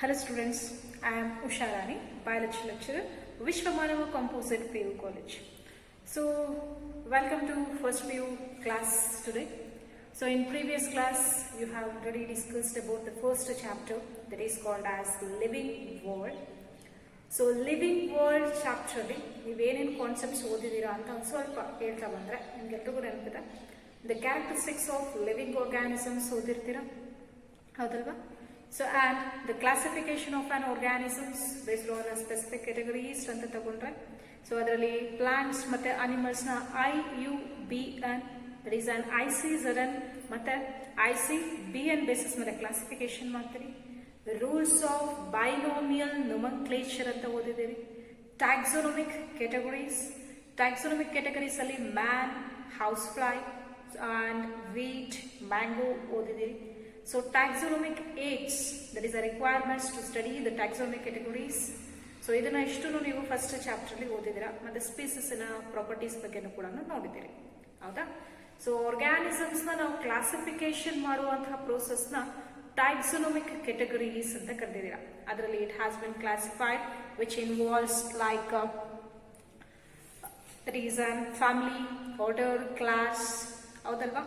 Hello students, I am Usha Rani, biology lecturer, Vishwamanava Composite PU College. So, welcome to first PU class today. So, in previous class, you have already discussed about the first chapter that is called as Living World. So, Living World chapter ಅಲ್ಲಿ ನೀವೇನೇನು concepts ಓದಿದ್ದೀರಾ ಅಂತ ಒಂದು ಸ್ವಲ್ಪ ಹೇಳ್ತಾ ಬಂದರೆ ನಿಮ್ಗೆಲ್ರಿಗೂ ನೆನಪಿದೆ. The characteristics of living organisms ಓದಿರ್ತೀರಾ ಹೌದಲ್ವಾ? So and the classification of an organisms based on a specific categories ಅಂತ ತಗೊಂಡ್ರೆ ಸೊ ಅದರಲ್ಲಿ ಪ್ಲಾಂಟ್ಸ್ ಮತ್ತೆ ಅನಿಮಲ್ಸ್ ನ IUBN that is an ICZN ಮತ್ತೆ ICBN ಬೇಸಿಸ್ ಮೇಲೆ ಕ್ಲಾಸಿಫಿಕೇಶನ್ ಮಾಡ್ತೀರಿ. The rules of binomial nomenclature ಅಂತ ಓದಿದ್ದೀರಿ. Taxonomic categories ಅಲ್ಲಿ man, house fly and wheat, mango ಓದಿದ್ದೀರಿ. So taxonomic aids, that is the requirements to study the taxonomic categories. So ಇದನ್ನ ಇಷ್ಟನ್ನು ನೀವು first chapter ಅಲ್ಲಿ ಓದಿದ್ದೀರಾ. ಮತ್ತೆ species ನ ಪ್ರಾಪರ್ಟೀಸ್ ಬಗ್ಗೆನೂ ಕೂಡ ನೋಡಿದ್ದೀರಿ ಹೌದಾ? ಸೊ ಆರ್ಗ್ಯಾನಿಸಮ್ಸ್ ನ ನಾವು ಕ್ಲಾಸಿಫಿಕೇಶನ್ ಮಾಡುವಂತಹ ಪ್ರೋಸೆಸ್ ನ ಟ್ಯಾಕ್ಸೋನಮಿಕ್ ಕೆಟಗರೀಸ್ ಅಂತ ಕರೆದಿದ್ದೀರಾ. ಅದರಲ್ಲಿ it has been classified which involves like that is an family, order, class ಹೌದಲ್ವಾ?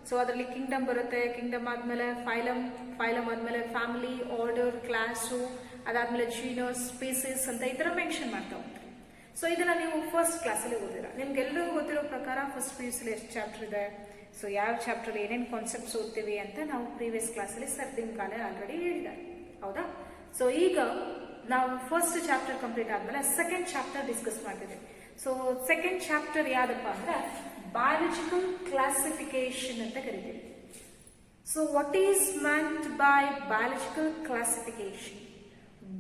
ಸೊ ಅದರಲ್ಲಿ ಕಿಂಗ್ಡಮ್ ಬರುತ್ತೆ, ಕಿಂಗ್ಡಮ್ ಆದ್ಮೇಲೆ ಫೈಲಮ್ ಆದ್ಮೇಲೆ ಫ್ಯಾಮಿಲಿ, ಆರ್ಡರ್, ಕ್ಲಾಸು, ಅದಾದ್ಮೇಲೆ ಜೀನಸ್, ಸ್ಪೀಸೀಸ್ ಅಂತ ಈ ತರ ಮೆನ್ಷನ್ ಮಾಡ್ತಾ ಹೋಗ್ತಾರೆ. ಸೊ ಇದನ್ನ ನೀವು ಫಸ್ಟ್ ಕ್ಲಾಸಲ್ಲಿ ಓದಿರ. ನಿಮ್ಗೆಲ್ಲರಿಗೂ ಗೊತ್ತಿರೋ ಪ್ರಕಾರ ಫಸ್ಟ್ PUC ಎಷ್ಟು ಚಾಪ್ಟರ್ ಇದೆ, ಸೊ ಯಾವ ಚಾಪ್ಟರ್ ಏನೇನು ಕಾನ್ಸೆಪ್ಟ್ಸ್ ಓದ್ತೀವಿ ಅಂತ ನಾವು ಪ್ರೀವಿಯಸ್ ಕ್ಲಾಸಲ್ಲಿ ಸರ್ದಿನ ಕಾಲ ಆಲ್ರೆಡಿ ಹೇಳಿದ್ದಾರೆ ಹೌದಾ? ಸೊ ಈಗ ನಾವು ಫಸ್ಟ್ ಚಾಪ್ಟರ್ ಕಂಪ್ಲೀಟ್ ಆದ್ಮೇಲೆ ಸೆಕೆಂಡ್ ಚಾಪ್ಟರ್ ಡಿಸ್ಕಸ್ ಮಾಡ್ತಿದ್ದೀವಿ. ಸೊ ಸೆಕೆಂಡ್ ಚಾಪ್ಟರ್ ಯಾವ್ದಪ್ಪ ಅಂದ್ರೆ biological classification ಅಂತ ಕರೀತೀವಿ. So what is meant by biological classification?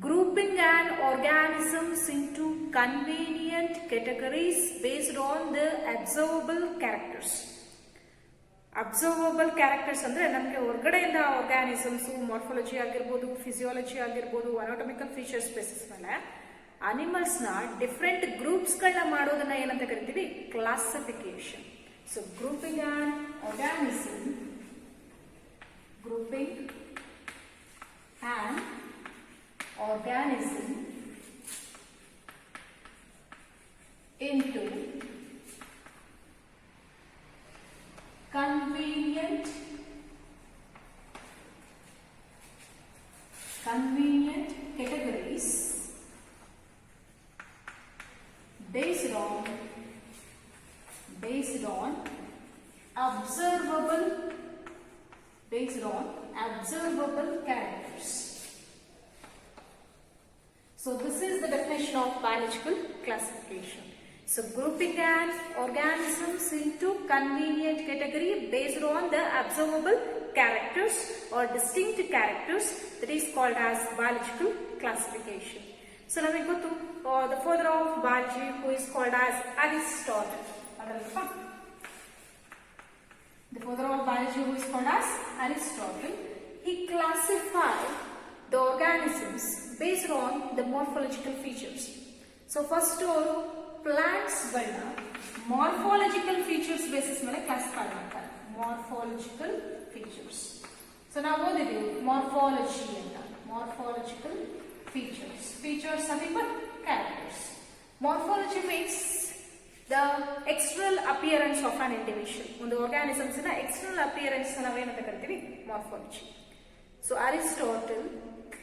Grouping an organisms into convenient categories based on the observable characters. Observable characters ಅಂದ್ರೆ ನಮಗೆ ಹೊರಗಡೆಯಿಂದ organisms morphology ಆಗಿರ್ಬೋದು, ಫಿಸಿಯಾಲಜಿ ಆಗಿರ್ಬೋದು, ಅನಾಟಮಿಕಲ್ ಫೀಚರ್ಸ್ ಬೇಸಿಸ್ ಮೇಲೆ ಅನಿಮಲ್ಸ್ ನ ಡಿಫ್ರೆಂಟ್ ಗ್ರೂಪ್ಸ್ ಗಳನ್ನ ಮಾಡೋದನ್ನ ಏನಂತ ಕರಿತೀವಿ? Classification. So grouping on organism, into convenient categories based on observable characters. So this is the definition of biological classification. So grouping an organisms into convenient category based on the observable characters or distinct characters, that is called as biological classification. So now we go to the father of biology, who is called as Aristotle. The father of biology, who is called as Aristotle, he classified the organisms based on the morphological features. So first plants ಗಳನ್ನ morphological features basis ಮೇಲೆ classify ಮಾಡ್ತಾರೆ. Morphological features. So ನಾವು ಓದಿದ್ದೀವಿ morphology ಅಂತ. Morphological features nothing but characters. Morphology means the external appearance of an individual. ಒಂದು organisms ನ external appearance ನಾವೇನಂತ ಕರಿತೀವಿ? Morphology. So Aristotle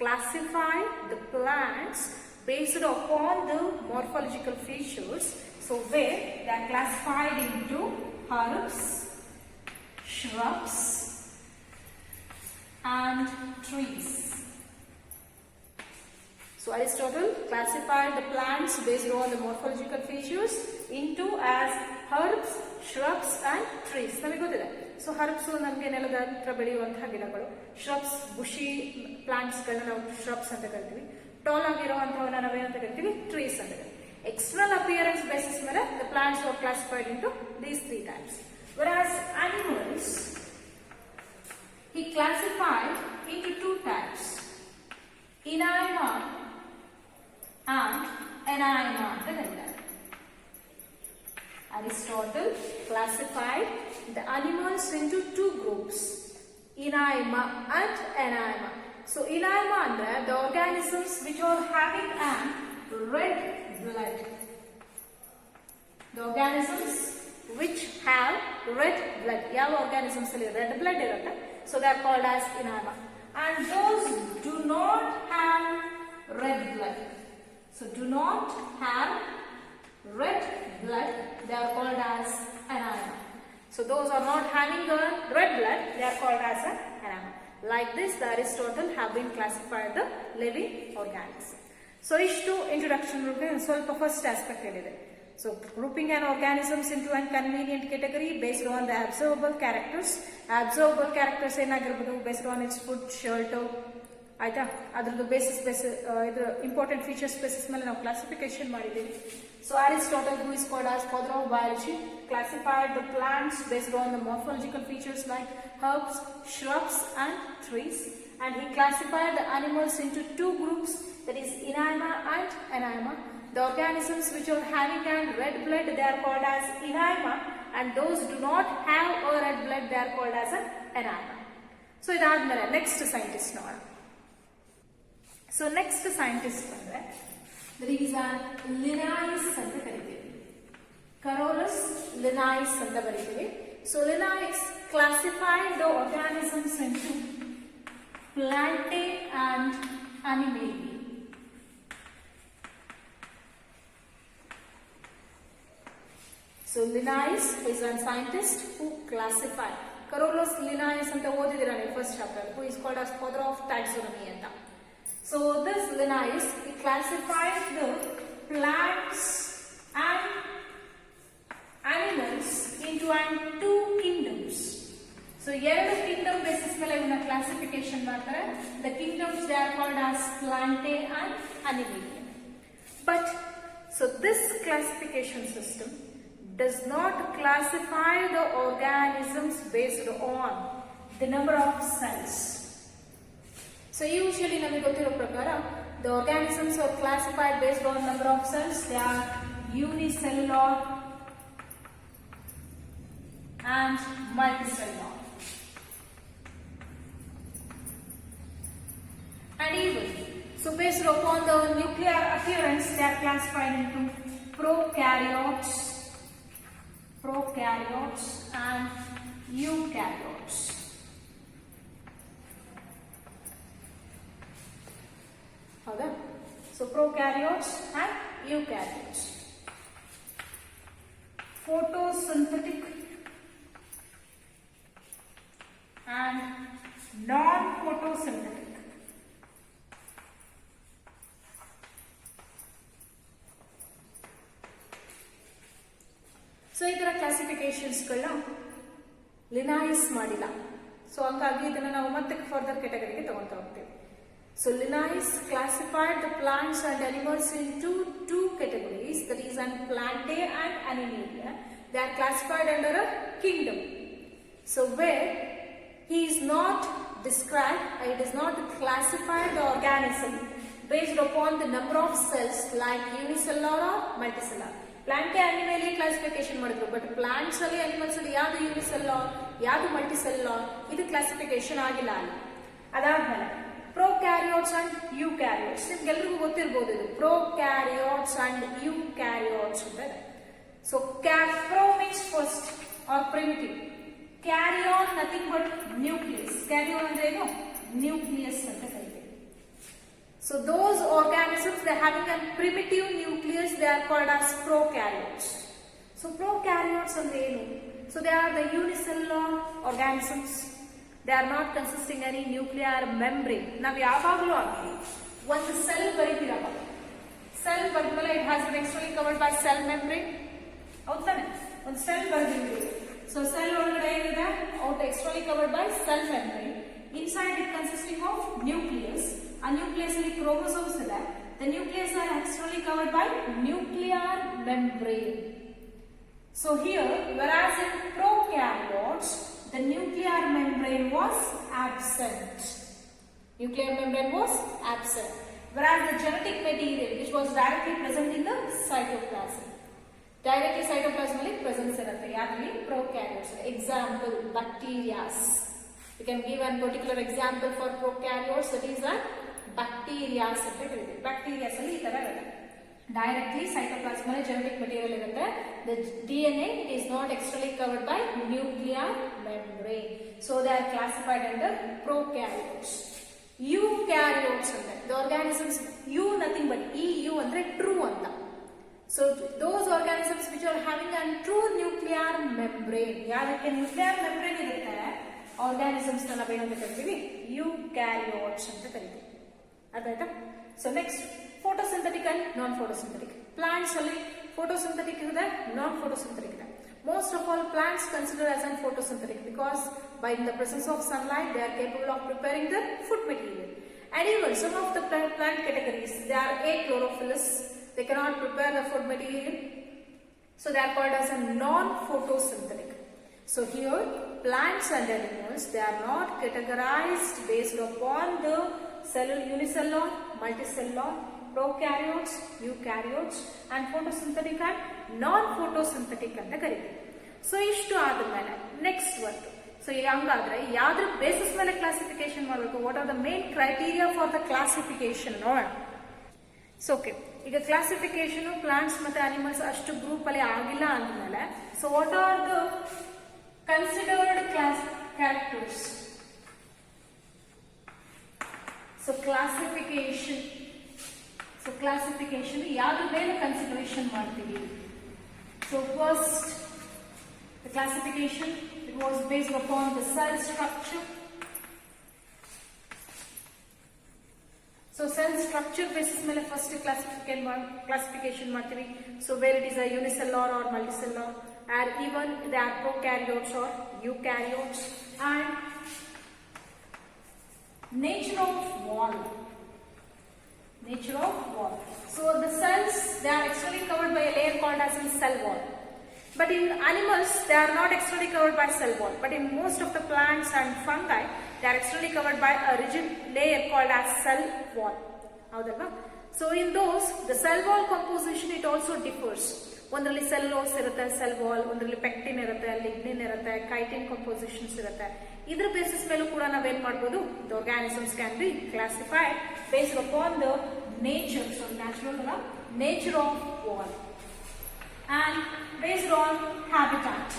classified the plants based upon the morphological features. So where they are classified into herbs, shrubs and trees. So Aristotle classified the plants based on the morphological features into as herbs, shrubs and trees. ನಮಗೆ ಗೊತ್ತಿದೆ. So herbs ನಮಗೆ ನೆಲದ ಹತ್ರ ಬೆಳೆಯುವಂತಹ ಗಿಡಗಳು, shrubs ಬುಷಿ plants ಗಳನ್ನ ನಾವು shrubs ಅಂತ ಕರಿತೀವಿ. ಟಾಲ್ ಆಗಿರುವಂತಹವನ್ನ ನಾವೇನಂತ ಕರಿತೀವಿ? ಟ್ರೀಸ್ ಅಂತ ಕರಿತೀವಿ. ಎಕ್ಸ್ಟರ್ನಲ್ ಅಪಿಯರೆನ್ಸ್ ಬೇಸಿಸ್ ಮೇಲೆ the plants were classified into these three types. Whereas animals, he classified into two types, Inanima and Anaima ಅಂತ ಕರೀತಾರೆ. Aristotle classified the animals into two groups, Inanima and Anaima. So enamel andre the organisms which are having an red blood. The organisms which have red blood. Yav organisms alli red blood irutte. So they are called as enamel. And those do not have red blood. So do not have red blood. They are called as enamel. So those are not having a red blood. They are called as an enamel. Like this, the Aristotle have been classified the living organism. So ishtu introduction ಸ್ವಲ್ಪ first aspect ಹೇಳಿದೆ. So grouping an organisms into an convenient category based on the observable characters. Observable characters ಏನಾಗಿರಬಹುದು based on its food, shelter, ಆಯ್ತಾ ಅದರದ್ದು basis ಇದು important features basis ಮೇಲೆ ನಾವು classification ಮಾಡಿದ್ದೀವಿ. So Aristotle, who is called as father of biology, classified the plants based on the morphological features like herbs, shrubs and trees, and he classified the animals into two groups, that is Inanima and Anima. The organisms which are having a red blood, they are called as Inanima, and those do not have a red blood, they are called as an Anima. So idadmele next scientist ನೋಡೋಣ. So next scientist ಬಂದ್ರೆ there is a Linnaeus ಅಂತ ಕರೀತೀವಿ. Carolus Linnaeus ಅಂತ ಬರೀತೀವಿ. So Linnaeus classified the organisms into Plantae and Animalia. So Linnaeus is a scientist who classified. Carolus Linnaeus ಅಂತ ಓದಿದಿರಾ ನೀವು first chapter, who is called as father of taxonomy ಅಂತ. So this Linnaeus, he classified the plants and animals into two kingdoms. So ಎರಡು kingdom basis ಮೇಲೆ ಇವನ್ನ classification ಮಾಡ್ತಾರೆ. The kingdoms they are called as Plantae and Animalia. But so this classification system does not classify the organisms based on the number of cells. So usually ನಮಗೆ ಗೊತ್ತಿರೋ ಪ್ರಕಾರ the organisms are classified based on number of cells. They are unicellular and multicellular. And even so based upon the nuclear appearance, they are classified into prokaryotes and eukaryotes. Okay. So prokaryotes and eukaryotes. Photosynthetic and non-photosynthetic. So ಇದರ ಕ್ಲಾಸಿಫಿಕೇಶನ್ಸ್ಗಳನ್ನ ಲಿನಾಯಿಸ್ ಮಾಡಿಲ್ಲ. So ಹಂಗಾಗಿ ಇದನ್ನ ನಾವು ಮತ್ತೆ further ಕ್ಯಾಟಗರಿಗೆ ತಗೊಂತಾ ಹೋಗ್ತೀವಿ. So Linnaeus classified the plants and animals into two categories, that is Plantae and Animalia. They are classified under a kingdom. So where he is not described, it is not classified the organism based upon the number of cells like unicellular or multicellular. Plantae Animalia classification ಮಾಡಿದ್ರು, but plants ಅಲ್ಲಿ animals ಅಲ್ಲಿ ಯಾವುದು unicellular ಯಾವುದು multicellular ಇದು classification ಆಗಿಲ್ಲ ಅಲ್ಲಿ. ಅದಾದ್ಮೇಲೆ prokaryotes and eukaryotes, ನಿಮ್ಗೆಲ್ಲರಿಗೂ ಗೊತ್ತಿರಬಹುದು ಇದು prokaryotes and eukaryotes ಅಂತ ಇದೆ. So pro means first or primitive, karyon nothing but nucleus, karyon ಅಂದ್ರೆ ಏನು nucleus ಅಂತ ಕರೀತೀವಿ. So those organisms they having a primitive nucleus, they are called as prokaryotes. So prokaryotes ಅಂದ್ರೆ ಏನು? So they are the unicellular organisms. They are not consisting any nuclear membrane. ನಾವು ಯಾವಾಗಲೂ ಆಗಲಿ ಒಂದು ಸೆಲ್ ಬರೀತೀರಲ್ಲ, ಸೆಲ್ ಬರೆದ್ಮೇಲೆ it has been externally covered by cell membrane. ಹೌದಾನೆ? ಒಂದು ಸೆಲ್ ಬರೆದಿದ್ದೀವಿ. So cell ಒಳಗಡೆ ಏನಿದೆ? out externally covered by cell membrane. Inside it consisting of nucleus. A nucleus ಅಲ್ಲಿ chromosomes ಇದೆ. The nucleus are externally covered by nuclear membrane. So here, whereas in prokaryotes, the nuclear membrane was absent. Nuclear membrane was absent. Whereas the genetic material, which was directly present in the cytoplasm, directly cytoplasm ಅಲ್ಲಿ presence ಇರುತ್ತೆ. ಯಾರಲ್ಲಿ prokaryotes. Example, bacteria. You can give one particular example for prokaryotes, that is a bacteria. Bacteria directly cytoplasm genetic material irutte. The DNA is not externally covered by nuclear membrane, so they are classified under prokaryotes. Eukaryotes andre the organisms, you nothing but eu andre true anta. So those organisms which are having a true nuclear membrane, yadakke nuclear membrane irutte organisms na navu enanta karitivi eukaryotes anta karitivi. Artha. So next, photosynthetic and non-photosynthetic. Plants alli photosynthetic ide, non-photosynthetic ide. Most of all plants considered as an photosynthetic because by in the presence of sunlight they are capable of preparing the food material. And even some of the plant categories, they are achlorophyllous, they cannot prepare the food material, so they are called as a non-photosynthetic. So here plants and animals, they are not categorized based upon the unicellular, multicellular, prokaryotes, eukaryotes and photosynthetic and non-photosynthetic anta karitivi. So ishtu admele next one. So hangadre yadra basis mele classification ಮಾಡಬೇಕು, what are the main criteria for the classification ನೋಡೋಣ. So okay, ಈಗ classification plants ಮತ್ತೆ animals ಅಷ್ಟು group ಅಲ್ಲಿ ಆಗಿಲ್ಲ ಅಂದ್ಮೇಲೆ, so what are the considered class characters? So classification ಯಾವ್ದ್ರ ಮೇಲೆ consideration ಮಾಡ್ತೀವಿ? So first, the classification, it was based upon the cell structure. So cell structure basis ಮೇಲೆ first classification ಮಾಡ್ತೀವಿ. So where it is a unicellular or multicellular, and even they are prokaryotes or eukaryotes. And nature of wall. So the cells, they are externally covered by a layer called as a cell wall. But in animals, they are not externally covered by cell wall. But in most of the plants and fungi, they are externally covered by a rigid layer called as cell wall. So in those, the cell wall composition, it also differs. ಒಂದರಲ್ಲಿ cellulose ಇರುತ್ತೆ, cell wall, ಒಂದರಲ್ಲಿ pectin ಇರುತ್ತೆ, lignin ಇರುತ್ತೆ, chitin compositions ಇರುತ್ತೆ. ಇದ್ರ basis ಮೇಲೂ ಕೂಡ ನಾವೇನ್ ಮಾಡ್ಬೋದು, the organisms can be classified based upon the nature, so natural ಅಲ್ಲ, nature of wall and based on habitat.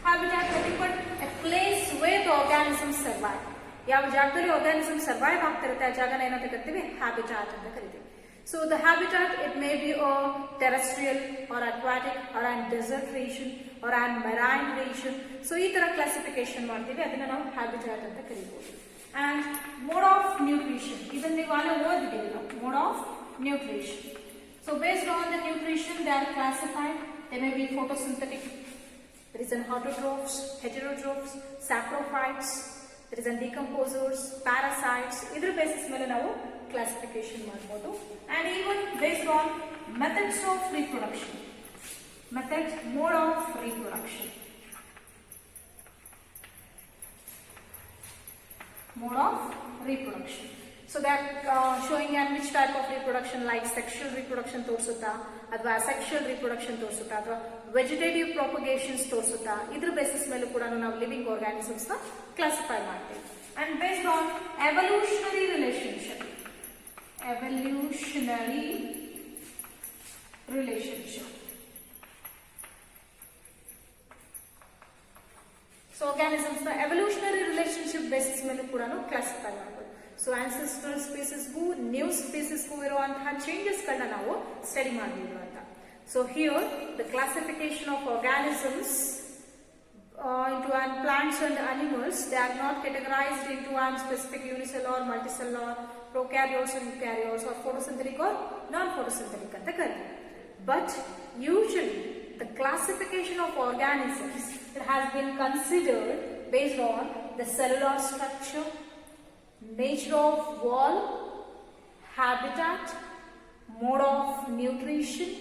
Habitat nothing but a place where the organisms survive. ಯಾವ ಜಾಗದಲ್ಲಿ organisms survive ಆಗ್ತಿರುತ್ತೆ ಆ ಜಾಗನ ಏನಂತ ಕರಿತೀವಿ, habitat ಅಂತ ಕರಿತೀವಿ. So the habitat, it may be a terrestrial or aquatic or a desert region or a marine region. So ಈ ತರ ಕ್ಲಾಸಿಫಿಕೇಶನ್ ಮಾಡ್ತೀವಿ, ಅದನ್ನ ನಾವು habitat ಅಂತ ಕರೀಬಹುದು. And mode of nutrition, ಇದನ್ನ ನೀವು ಆಗ ಓದಿದ್ದೀವಿ ನಾವು, mode of nutrition. So based on the nutrition, they are classified. They may be photosynthetic. There is an autotrophs, heterotrophs, saprophytes. There is an decomposers, parasites. Idra basis mele navu classification ಮಾಡಬಹುದು. And even based on methods of reproduction. Methods, mode of reproduction. Mode of reproduction. So that showing and which type of reproduction, like sexual reproduction ತೋರಿಸುತ್ತಾ ಅಥವಾ asexual reproduction ತೋರಿಸುತ್ತಾ ಅಥವಾ vegetative ಪ್ರೊಪಗೇಷನ್ಸ್ ತೋರಿಸುತ್ತಾ, ಇದ್ರ basis ಮೇಲೂ ಕೂಡ ನಾವು ಲಿವಿಂಗ್ ಆರ್ಗಾನಿಸಮ್ಸ್ ನ ಕ್ಲಾಸಿಫೈ ಮಾಡ್ತೀವಿ. And based on evolutionary relationship. So organisms ನ ಎವಲ್ಯೂಷನರಿ ರಿಲೇಶನ್ಶಿಪ್ ಬೇಸಿಸ್ ಮೇಲೂ ಕೂಡ ಕ್ಲಾಸಿಫೈ ಮಾಡ್ಬೋದು. ಸೊ ಆನ್ಸೆಸ್ಟ್ರಲ್ ಸ್ಪೀಸಸ್ಗೂ ನ್ಯೂ ಸ್ಪೀಸಸ್ಗೂ ಇರುವಂತಹ ಚೇಂಜಸ್ ಗಳನ್ನ ನಾವು ಸ್ಟಡಿ ಮಾಡಬಹುದು ಅಂತ. So here the classification of organisms into plants and animals, they are not categorized into one specific unicellular, multicellular, prokaryotes and eukaryotes, or photosynthetic or non-photosynthetic anta karತೀವಿ. But usually the classification of organisms, it has been considered based on the cellular structure, nature of wall, habitat, mode of nutrition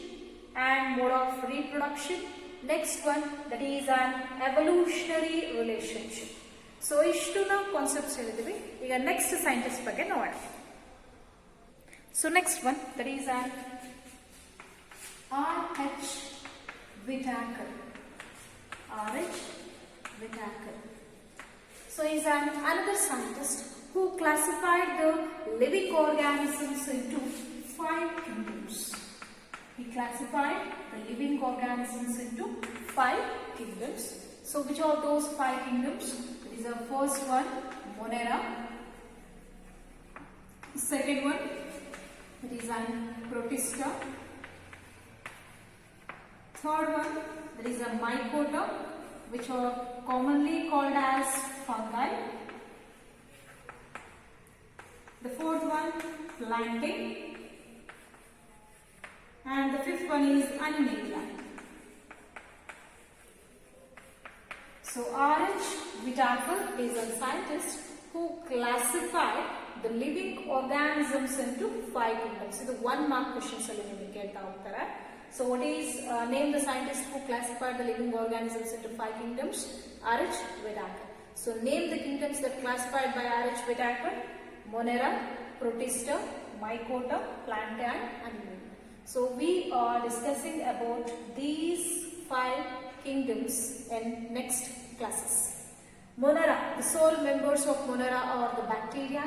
and mode of reproduction. Next one, that is an evolutionary relationship. So ishtu na concepts ಹೇಳಿದಿವಿ. ಈಗ next scientist ಬಗ್ಗೆ ನೋಡೋಣ. So next one, that is an R.H. Whitaker. R.H. Whitaker. So he is another scientist who classified the living organisms into 5 kingdoms. He classified the living organisms into 5 kingdoms. So which are those 5 kingdoms? It is the first one, Monera. Second one, it is an Protista. Third one, there is a Mycota, which are commonly called as fungi. The fourth one, Plantae. And the fifth one is Animalia. So R.H. Whitaker is a scientist who classified the living organisms into 5 kingdoms. So the 1 mark questions alli nimage kelta hogtare. So what is name the scientist who classified the living organisms into 5 kingdoms? R.H. Whitaker. So name the kingdoms that classified by R.H. Whitaker: Monera, Protista, Mycota, Plantae and Animalia. So we are discussing about these 5 kingdoms in next classes. Monera, the sole members of Monera are the bacteria.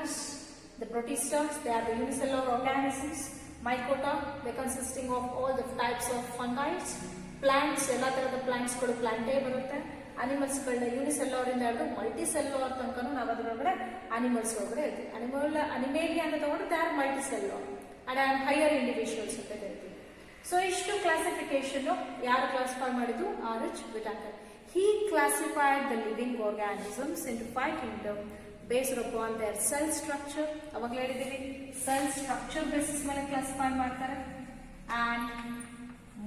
The Protistas, they are the unicellular organisms. Mycota, they consisting of all the types of fungi. Plants, ella tarada plants kuda Plantae barutte. Animals galna unicellular inda hididu multicellular tankanu navu adrolagade animals ogade irthe. Animalia anta tagondre they are multicellular and higher individuals anta ಹೇಳ್ತೀವಿ. So ishtu classification yaru classify ಮಾಡಿದ್ದು R.H. Whitaker. He classified the living organisms into 5 kingdoms based upon their cell structure. avagla ಹೇಳಿದೀವಿ cell structure basis ಮೇಲೆ classify ಮಾಡ್ತಾರೆ and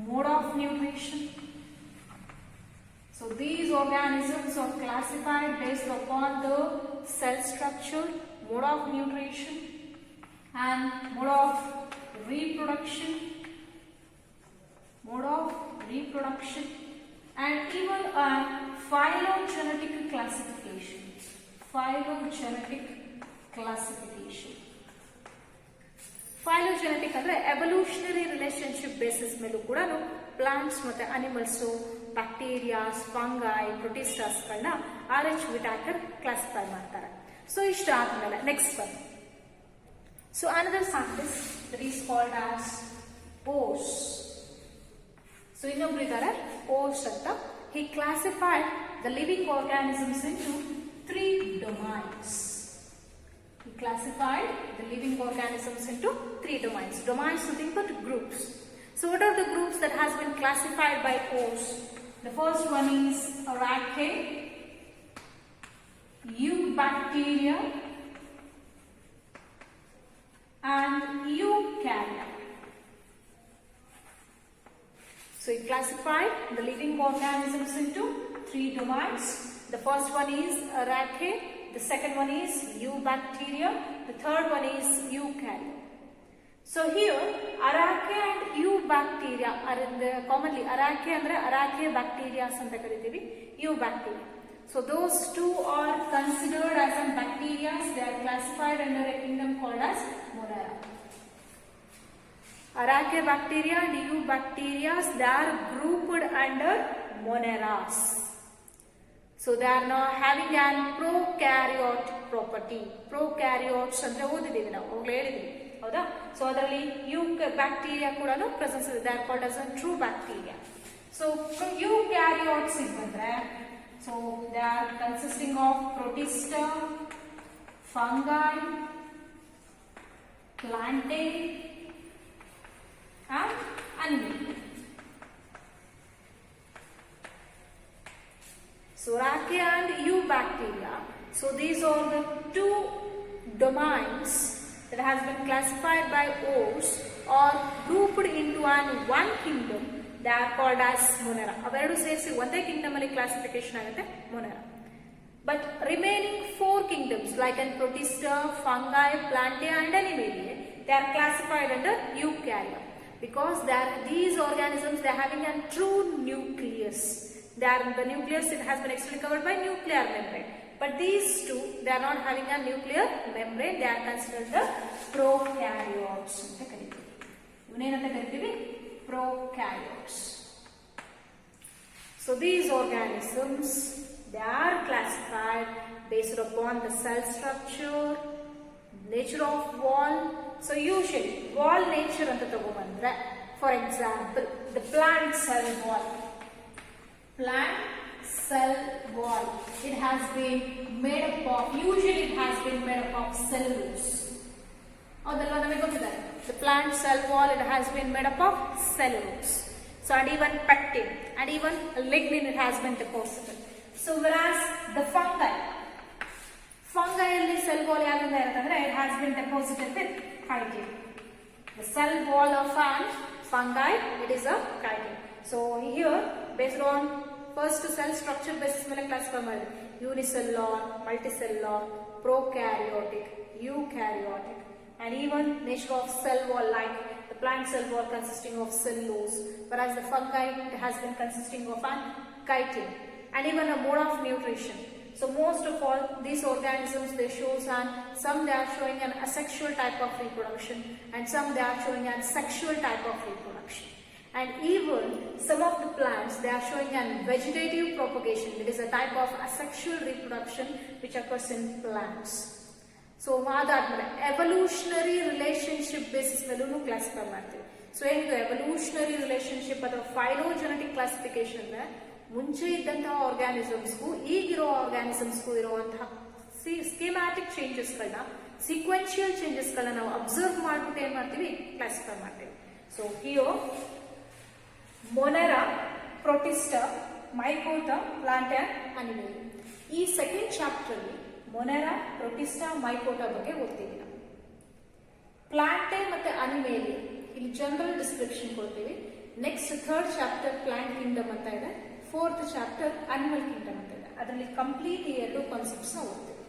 mode of nutrition. So these organisms are classified based upon the cell structure, mode of nutrition and mode of reproduction and even a phylogenetic classification. Phylogenetic ಅಂದ್ರೆ evolutionary relationship basis ಮೇಲೂ ಕೂಡ plants ಮತ್ತೆ animals, bacteria, fungi, protistas ಗಳನ್ನ R.H. Whitaker classify ಮಾಡ್ತಾರೆ. So ಇಷ್ಟ ಆದ್ಮೇಲೆ next one. So another scientist that is called as Bose. So ಇನ್ನೊಬ್ರು ಇದ್ದಾರೆ Bose ಅಂತ. He classified the living organisms into 3 domains. He classified the living organisms into 3 domains. Domains nothing but groups. So what are the groups that has been classified by Bose? The first one is Archaea, Eubacteria and Eukarya. So he classified the living organisms into 3 domains. The first one is Archaea, the second one is Eubacteria, the third one is Eukarya. So here Archaea and Eubacteria are in the commonly Archaea andre Archaea bacteria anta karitivi, Eubacteria. So those two are considered as some bacteria. They are classified under a kingdom called as Monera. Archaea bacteria and Eubacteria, they are grouped under Moneras. So they are now having an prokaryote property. Prokaryotes andre ಓದಿದೀವಿ ನಾವು ಹೋಗ್ಲೇ ಹೇಳಿದೀವಿ ಹೌದಾ. So ಅದರಲ್ಲಿ Eubacteria ಕೂಡ presence ಇದೆ. They are called as a true bacteria. So Eukaryotes ಬಂದ್ರೆ so they are consisting of Protista, fungi, Plantae and Animalia. So Archaea and Eubacteria. So these are the 2 domains that has been classified by Bose or grouped into one kingdom. They are called as Monera. ಅವೆರಡು ಸೇರಿಸಿ ಒಂದೇ Kingdom ಅಲ್ಲಿ classification ಆಗುತ್ತೆ Monera. But remaining 4 kingdoms like an Protista, fungi, Plantae and Animalia, they are classified under Eukarya because these organisms they are having a true nucleus. The nucleus it has been externally covered by nuclear membrane. But these two, they are not having a nuclear membrane. They are considered the prokaryotes. Prokaryotes. So these organisms, They are classified based upon the cell structure, nature of wall. So usually wall nature anta tagobandre, for example, the plant cell wall. Plant cell wall. It has been made up of, usually it has been made up of cellulose. The plant cell wall, it has been made up of cellulose. So and even pectin and even lignin, it has been deposited. So whereas the fungi cell wall it has been deposited with chitin. The cell wall of an fungi, it is a chitin. So here, based on first cell structure basis ಮೇಲೆ classify ಮಾಡಿದೆ. Unicellular, multicellular, prokaryotic, eukaryotic, and even nature of cell wall, like the plant cell wall consisting of cellulose, whereas the fungi, it has been consisting of an chitin, and even a mode of nutrition. So most of all these organisms, they shows some they are showing an asexual type of reproduction, and some they are showing an sexual type of reproduction. And even some of the plants, they are showing an vegetative propagation. It is a type of asexual reproduction which occurs in plants. So evolutionary relationship basis melunu classify ಮಾಡ್ತೀವಿ. So ಏನಿದು evolutionary relationship ಅಥವಾ phylogenetic classification ಅಂದ್ರೆ ಮುಂಚೆ ಇದ್ದಂತಹ ಆರ್ಗಾನಿಸಮ್ಸ್ಗೂ ಈಗಿರೋ ಆರ್ಗಾನಿಸಮ್ಸ್ಗೂ ಇರುವಂತಹ schematic ಚೇಂಜಸ್ಗಳನ್ನ, sequential ಚೇಂಜಸ್ಗಳನ್ನ ನಾವು observe ಮಾಡ್ಬಿಟ್ಟು ಏನ್ ಮಾಡ್ತೀವಿ, ಕ್ಲಾಸಿಫೈ ಮಾಡ್ತೀವಿ. So here Monera, Protista, Mycota, Plantae, Animalia. ಈ ಸೆಕೆಂಡ್ ಚಾಪ್ಟರ್ ಅಲ್ಲಿ ಮೊನೆರಾ, ಪ್ರೊಟಿಸ್ಟಾ, ಮೈಕೋಟಾ ಬಗ್ಗೆ ಓದ್ತೀವಿ ನಾವು. ಪ್ಲಾಂಟೆ ಮತ್ತೆ ಅನಿಮೇಲಿಯಾ ಇಲ್ಲಿ ಜನರಲ್ ಡಿಸ್ಕ್ರಿಪ್ಷನ್ ಕೊಡ್ತೀವಿ. Next third chapter plant Kingdom ಅಂತ ಇದೆ, ಫೋರ್ತ್ ಚಾಪ್ಟರ್ ಅನಿಮಲ್ ಕಿಂಗ್ಡಮ್ ಅಂತ ಇದೆ. ಅದರಲ್ಲಿ ಕಂಪ್ಲೀಟ್ ಈ ಎರಡು ಕಾನ್ಸೆಪ್ಟ್ಸ್ ನ ಓದ್ತೀವಿ.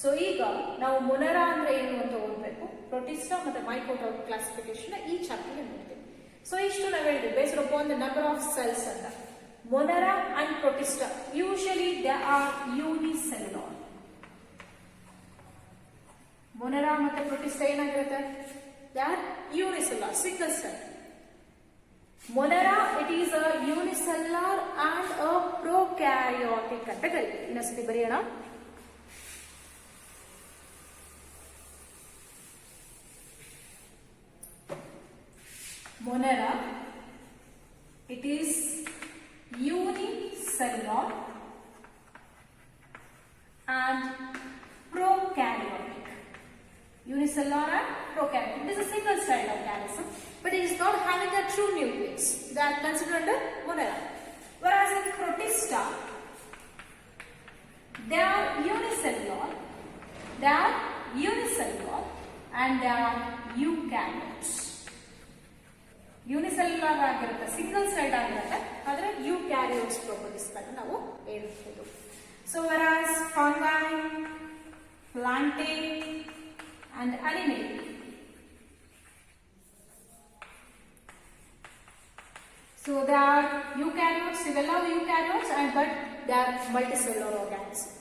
ಸೊ ಈಗ ನಾವು ಮೊನೆರಾ ಅಂದ್ರೆ ಏನು ಅಂತ ಓದಬೇಕು, ಪ್ರೊಟಿಸ್ಟಾ ಮತ್ತೆ ಮೈಕೋಟಾ ಕ್ಲಾಸಿಫಿಕೇಶನ್ ಈ ಚಾಪ್ಟರ್ ನೋಡ್ತೀವಿ. ಸೊ ಇಷ್ಟು ನಾವು ಹೇಳಿದ್ವಿ based upon the number of cells ಅಂತ. Monera and Protista usually they are unicellular. Monera ಮತ್ತೆ ಪ್ರೊಟಿಸ್ಟಾ ಏನಾಗಿರುತ್ತೆ, they are unicellular, single cell. Monera it is a unicellular and a prokaryotic ಅಂತ ಕರೀತೀವಿ. ಇನ್ನೊಂದ್ಸತಿ ಬರೆಯೋಣ. Monera, it is unicellular and prokaryotic. Unicellular and prokaryotic. It is a single-celled organism, but it is not having a true nucleus. They are considered under Monera. Whereas in Protista, they are unicellular, and they are eukaryotes. Unicellular ಆಗಿರುತ್ತೆ, single celled ಆಗಿರುತ್ತೆ, ಆದರೆ eukaryotes properties ಗಳನ್ನ ನಾವು ಹೇಳ್ಬೋದು. So whereas fungi, Plantae and Animalia. So they are eukaryotes, ಇವೆಲ್ಲ eukaryotes and but they are multicellular organism.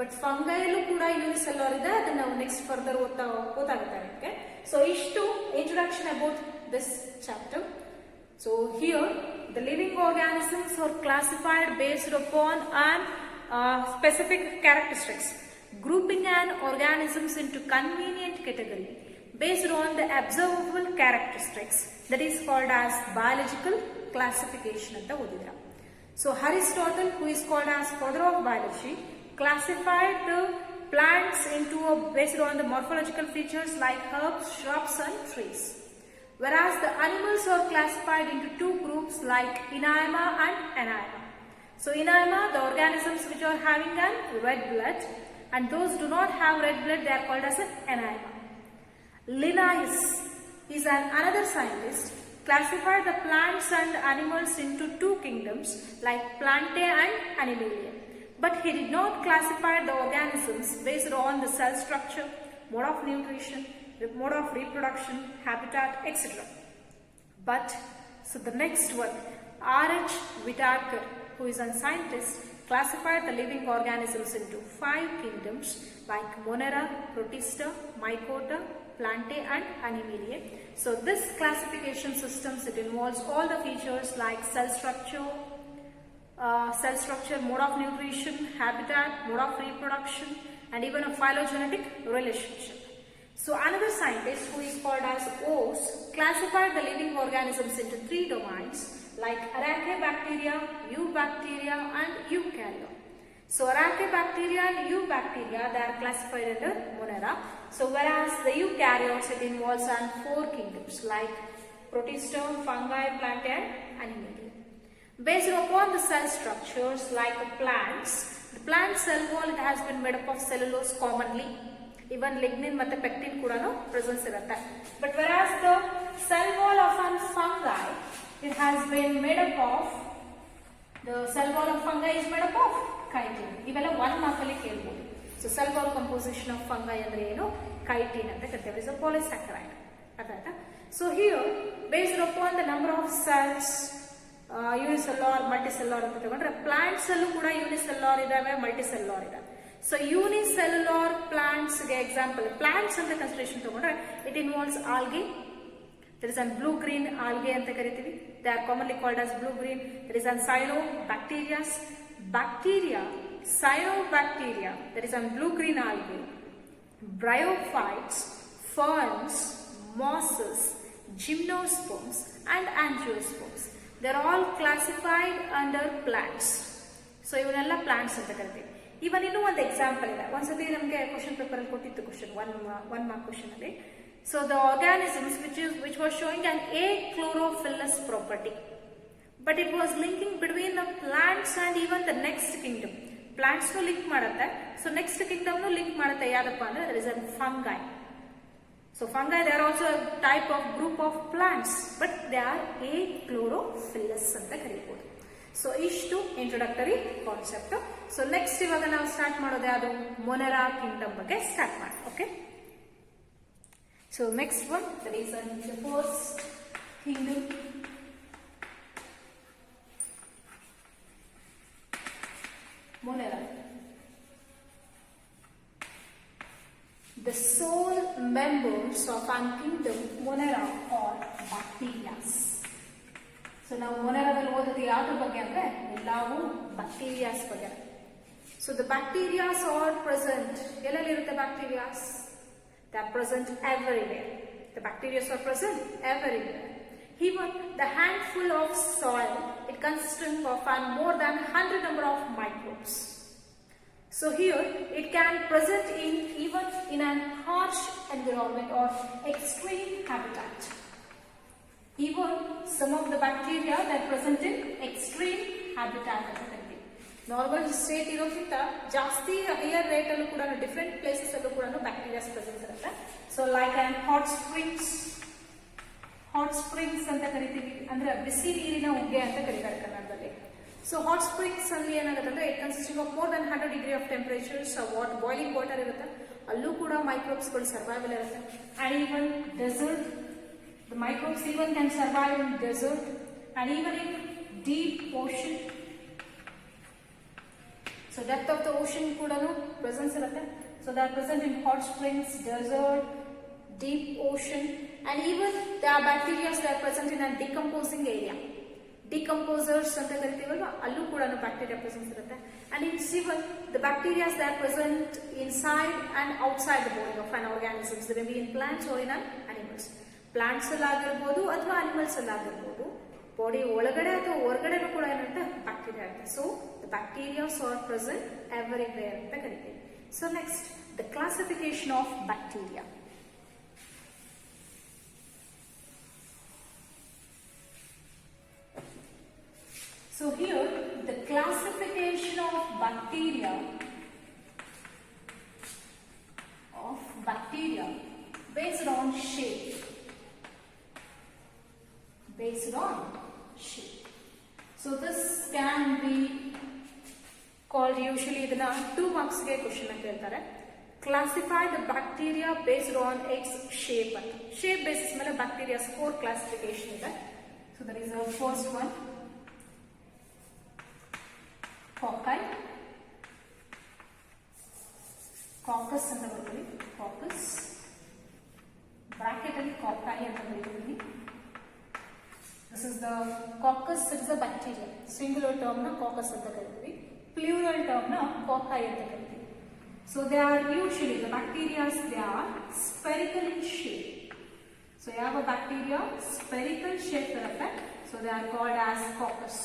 But ಫಂಗೈಲು ಕೂಡ unicellular ಇದೆ, ಅದನ್ನ ನಾವು ನೆಕ್ಸ್ಟ್ ಫರ್ದರ್ ಓದಾಗುತ್ತೆ ನಿಮಗೆ. ಸೊ ಇಷ್ಟು introduction about this chapter. So here the living organisms are classified based upon an specific characteristics, grouping an organisms into convenient category based on the observable characteristics, that is called as biological classification anta odidra. So Aristotle, who is called as father of biology, classified the plants into based on the morphological features like herbs, shrubs and trees. Whereas the animals are classified into two groups like Anaima and Anaima. So Anaima, the organisms which are having an red blood, and those do not have red blood, they are called as an Anaima. Linnaeus is another scientist, classified the plants and animals into two kingdoms like Plantae and Animalia. But he did not classify the organisms based on the cell structure, mode of nutrition, the mode of reproduction, habitat, etc. But, so the next one, R.H. Whitaker, who is a scientist, classified the living organisms into 5 kingdoms like Monera, Protista, Mycota, Plantae and Animalia. So this classification systems, it involves all the features like cell structure, cell structure, mode of nutrition, habitat, mode of reproduction, and even a phylogenetic relationship. So another scientist who is called as Ose classified the living organisms into 3 domains like Archaebacteria, Eubacteria, and Eukarya. So Archaebacteria and Eubacteria, they are classified under Monera. So whereas the Eukaryotes, it involves 4 kingdoms like Protistome, fungi, plant, and animalia. Based upon the cell structures like plants, the plant cell wall, it has been made up of cellulose commonly. Even lignin and pectin kuda presence irutte. But whereas the cell wall of a fungi, it has been made up of, the cell wall of fungi is made up of chitin. Ivella 1 mark alli kelbodu. So cell wall composition of fungi andre eno chitin anta kariteve. It is a polysaccharide. Artha? So here, based upon the number of cells, unicellular, multicellular anta tagondre, plant cell kuda unicellular idave, multicellular idave. So unicellular plants example, plants and the consideration it involves algae. There is a blue-green algae anta karitivi. They are commonly called as blue-green. There is a cyanobacteria, bacteria, cyanobacteria. There is a blue-green algae, bryophytes, ferns, mosses, gymnosperms, and angiosperms. They are all classified under plants. So ivanella plants anta karitivi. Even in one example, once a question paper question, one mark question. So the organisms which was showing an achlorophyllous property, but it was linking between the plants and even the next kingdom. Plants no link madutte, so next kingdom no link madutte yadappa andre there is a fungi. So fungi, they are also a type of group of plants, but they are achlorophyllous anta karibodu. So ishtu introductory concept. So next ivaga ನಾವು start ಮಾಡೋದು ಯಾವುದು ಮೊನೆರಾ Kingdom ಬಗ್ಗೆ start ಮಾಡಿ. Okay, so next one that is the first kingdom, Monera. The sole members of one kingdom Monera are bacteria. So now ಮೊನೆರಾದಲ್ಲಿ ಓದೋದು ಯಾವ್ದ್ರ ಬಗ್ಗೆ ಅಂದ್ರೆ ಎಲ್ಲವೂ ಬ್ಯಾಕ್ಟೀರಿಯಾಸ್ ಬಗ್ಗೆ. So the bacteria are present. ಎಲ್ಲೆಲ್ಲಿ ಇರುತ್ತೆ bacteria? They are present everywhere. The bacteria are present everywhere. Even the handful of soil, it consists of more than 100 number of microbes. So here it can present in even in an harsh environment or extreme habitat. Even some of the bacteria that are present in extreme habitat. Normal state irokita ಜಾಸ್ತಿ higher rate allu kuda different places allu kuda bacteria presence irutte. So like an hot springs anta karitivi, andre ಬಿಸಿ ನೀರಿನ ಉಗ್ಗೆ ಅಂತ ಕರೀತಾರೆ ಕನ್ನಡದಲ್ಲಿ. So hot springs ಅಲ್ಲಿ ಏನಾಗುತ್ತೆ ಅಂದ್ರೆ it consisting of more than 100 degree of temperature, so boiling water ಇರುತ್ತೆ, ಅಲ್ಲೂ ಕೂಡ microbes ಗಳು ಸರ್ವೈವಲ್ ಇರುತ್ತೆ. And even desert, the microbes even can survive in desert, and even in deep ocean. So depth of the ocean kuda presence irutte. So they are present in hot springs, desert, deep ocean, and even there are bacteria that are present in a decomposing area. Decomposers anta karitivalva, allu kuda bacteria presence irutte. And in even the bacteria that are present inside and outside the body of an organism, they may be in plants or in animals. Plants alla agirbodu athwa animals alla agirbodu, body ಒಳಗಡೆ ಅಥವಾ ಹೊರಗಡೆನೂ ಕೂಡ ಏನಂತ bacteria ಇರುತ್ತೆ. So the bacteria are present everywhere ಅಂತ ಕರೀತೀವಿ. So next, the classification of bacteria. So here the classification of bacteria based on shape. So this can be called, usually ಇದನ್ನ 2 marks ಗೆ question ಅಂತ ಹೇಳ್ತಾರೆ. Classify the bacteria based on its shape. Shape basis ಮೇಲೆ bacteria 4 classification ಇದೆ. So there is the first one, cocci, coccus ಅಂತ ಬರ್ತದೆ, coccus bracket ಅಲ್ಲಿ cocci ಅಂತ ಬರೀತೀವಿ. This is the coccus. It is a bacteria. Singular term na coccus anta karitivi. Plural term na cocci anta karitivi. So they are usually the bacteria. They are spherical in shape. So you have a bacteria spherical shape irutte. So they are called as coccus.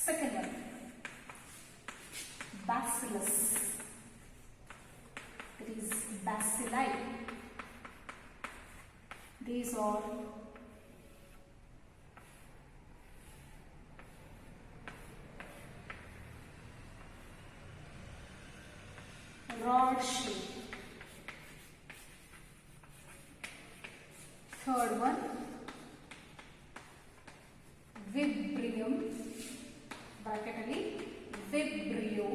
Second one, bacillus. It is bacilli. These are rod shape. Third one, Vibrium, bracketally Vibrio.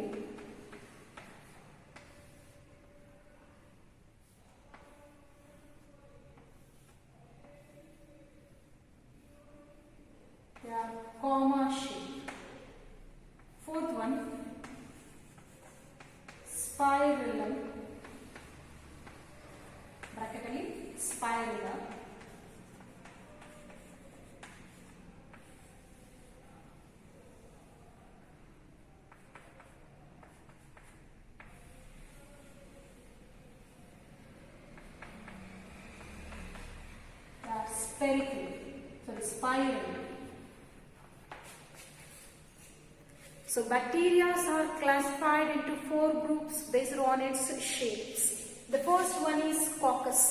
They are comma shape. Fourth one, Spirillum, bracketally Spirilla. Spherical, sorry, spiral. So bacteria are classified into 4 groups based on its shapes. The first one is coccus.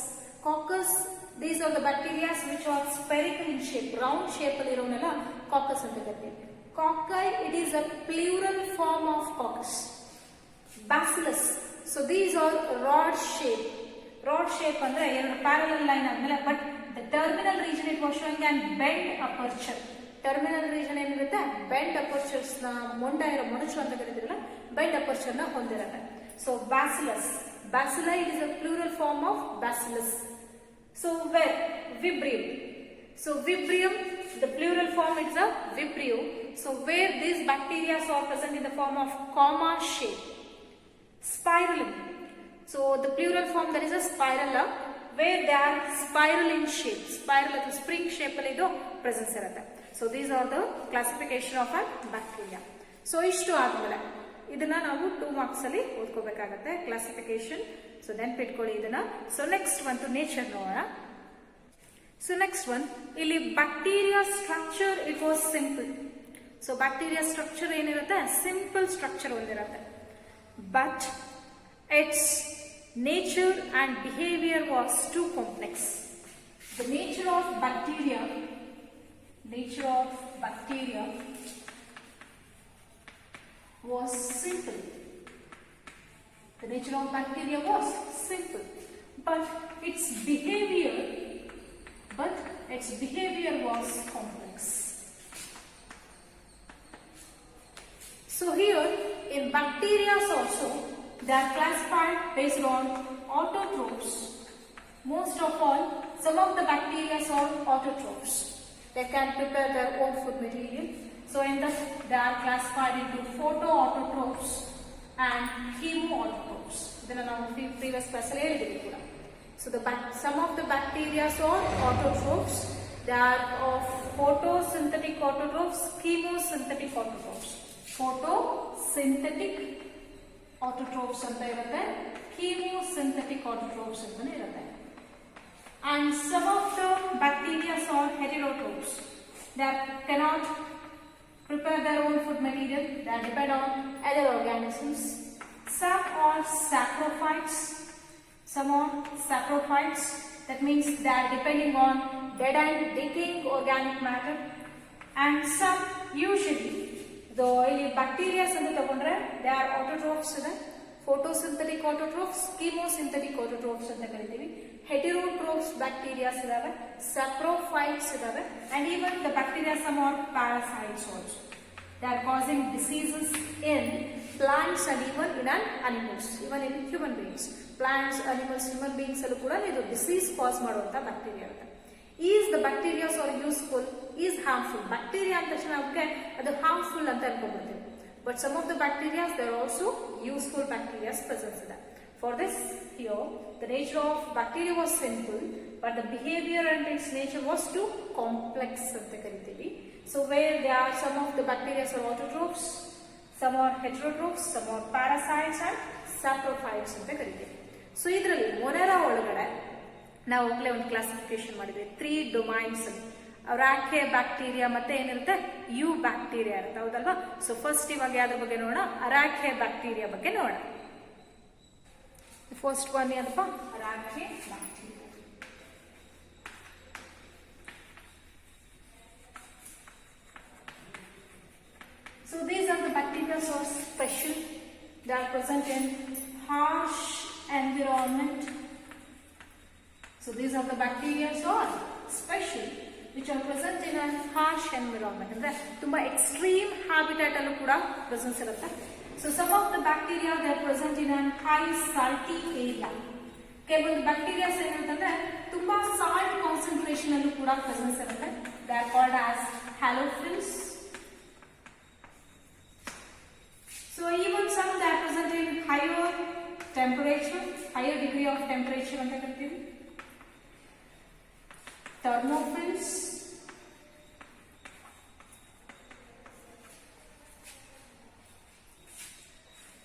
Coccus, these are the bacteria which are spherical in shape, round shape allironella coccus anta karteve. Cocci, it is a plural form of coccus. Bacillus, so these are rod shape. Rod shape andre ಎರಡು parallel line admele, but the terminal region it was showing an bent aperture. Terminal region ಏನಿರುತ್ತೆ bent apertures ನ ಮೊಂಡ ಇರೋ ಮೊನಚು ಅಂತ ಕರೀತಿರಲ್ಲ, bent aperture ನ ಹೊಂದಿರುತ್ತೆ. So bacillus, bacilli is a plural form of bacillus. So where Vibrium, so Vibrium, the plural form is a Vibrio. So where these bacteria are present in the form of comma shape. Spirillum, so the plural form that is a spirilla, where they are spiral in shape. Spiral at the spring shape alli idu presence irutte. So these are the classification of a bacteria. So ishtu admele idana ನಾವು 2 marks ಅಲ್ಲಿ ಓದ್ಕೋಬೇಕಾಗುತ್ತೆ classification. So ನೆನಪಿಟ್ಕೊಳ್ಳಿ ಇದನ್ನ. So next one to nature ನೋಡೋಣ. So next one, ಇಲ್ಲಿ bacteria structure it was simple. So bacteria structure ಏನಿರುತ್ತೆ simple structure ಹೊಂದಿರುತ್ತೆ. But its nature and behavior was too complex. The nature of bacteria was simple. The nature of bacteria was simple, but its behavior was complex. So here in bacteria also they are classified based on autotrophs. Most of all, some of the bacteria are autotrophs. They can prepare their own food material. So in that they are classified into photoautotrophs and chemoautotrophs. Then now previous class ಹೇಳಿದ್ದೀವಿ. So some of the bacteria are autotrophs. They are of photosynthetic autotrophs, chemosynthetic autotrophs. Photosynthetic autotrophs ಅಂತ ಇರುತ್ತೆ, chemosynthetic autotrophs ಅಂತ ಇರುತ್ತೆ. And some of the bacteria are heterotrophs. They cannot prepare their own food material. They depend on other organisms. Some are saprophytes. That means they are depending on dead and decaying organic matter. And some usually, though bacteria anta tagondre, they are autotrophs ಇದೆ. Photosynthetic autotrophs, chemosynthetic autotrophs ಅಂತ ಕರೀತೀವಿ. Heterotrophs bacteria ಇದಾವೆ, saprophytes ಇದಾವೆ, and even the bacteria some are parasites also. They are causing diseases in plants and even in animals, even in human beings. Plants, animals, human beings allu kuda idu disease cause ಮಾಡುವಂತ bacteria ಇರುತ್ತೆ. Is the bacteria are useful, is harmful? Bacteria ಅಂತ ತಕ್ಷಣ ಅವಕ್ಕೆ ಅದು harmful ಅಂತ ಅನ್ಕೊಂಡ್ಬಿಡ್ತೀವಿ. But some of the bacteria, they are also useful bacteria present in that. For this here, the nature of bacteria was simple, but the behaviour and its nature was too complex ಅಂತ ಕರಿತೀವಿ. So where they are some of the bacterias are autotrophs, some are heterotrophs, some are parasites and saprophytes ಅಂತ ಕರಿತೀವಿ. So ಇದರಲ್ಲಿ ಮೊನೆರಾ ಒಳಗಡೆ ನಾವು ಹೋಗ್ಲೇ ಒಂದು classification ಮಾಡಿದ್ವಿ, 3 domains, ಅರಾಕೆ bacteria ಮತ್ತೆ ಏನಿರುತ್ತೆ ಯು ಬ್ಯಾಕ್ಟೀರಿಯಾ ಇರುತ್ತೆ, ಹೌದಲ್ವಾ? ಸೊ ಫಸ್ಟ್ ಇವಾಗ ಯಾವ್ದ್ರ ಬಗ್ಗೆ ನೋಡೋಣ, ಅರಾಕೆ ಬ್ಯಾಕ್ಟೀರಿಯಾ ಬಗ್ಗೆ ನೋಡೋಣ. ಫಸ್ಟ್ ಒನ್ ಏನಪ್ಪ, ಅರಾಕೆ bacteria. So these are the bacteria so special. They are present in harsh environment. So these are the bacteria so special which are present in a harsh environment. ಅಂದ್ರೆ ತುಂಬಾ extreme habitat ಅಲ್ಲೂ ಕೂಡ presence ಇರುತ್ತೆ. So some of the bacteria they are present in a high salty area. ಕೆಲವೊಂದು bacterias ಏನಂತಂದ್ರೆ ತುಂಬಾ salt concentration ಅಲ್ಲೂ ಕೂಡ ಪ್ರೆಸೆನ್ಸ್ ಇರುತ್ತೆ. They are called as halophils. So even some that are present in higher temperature, higher degree of temperature anta kartivi. Thermophils.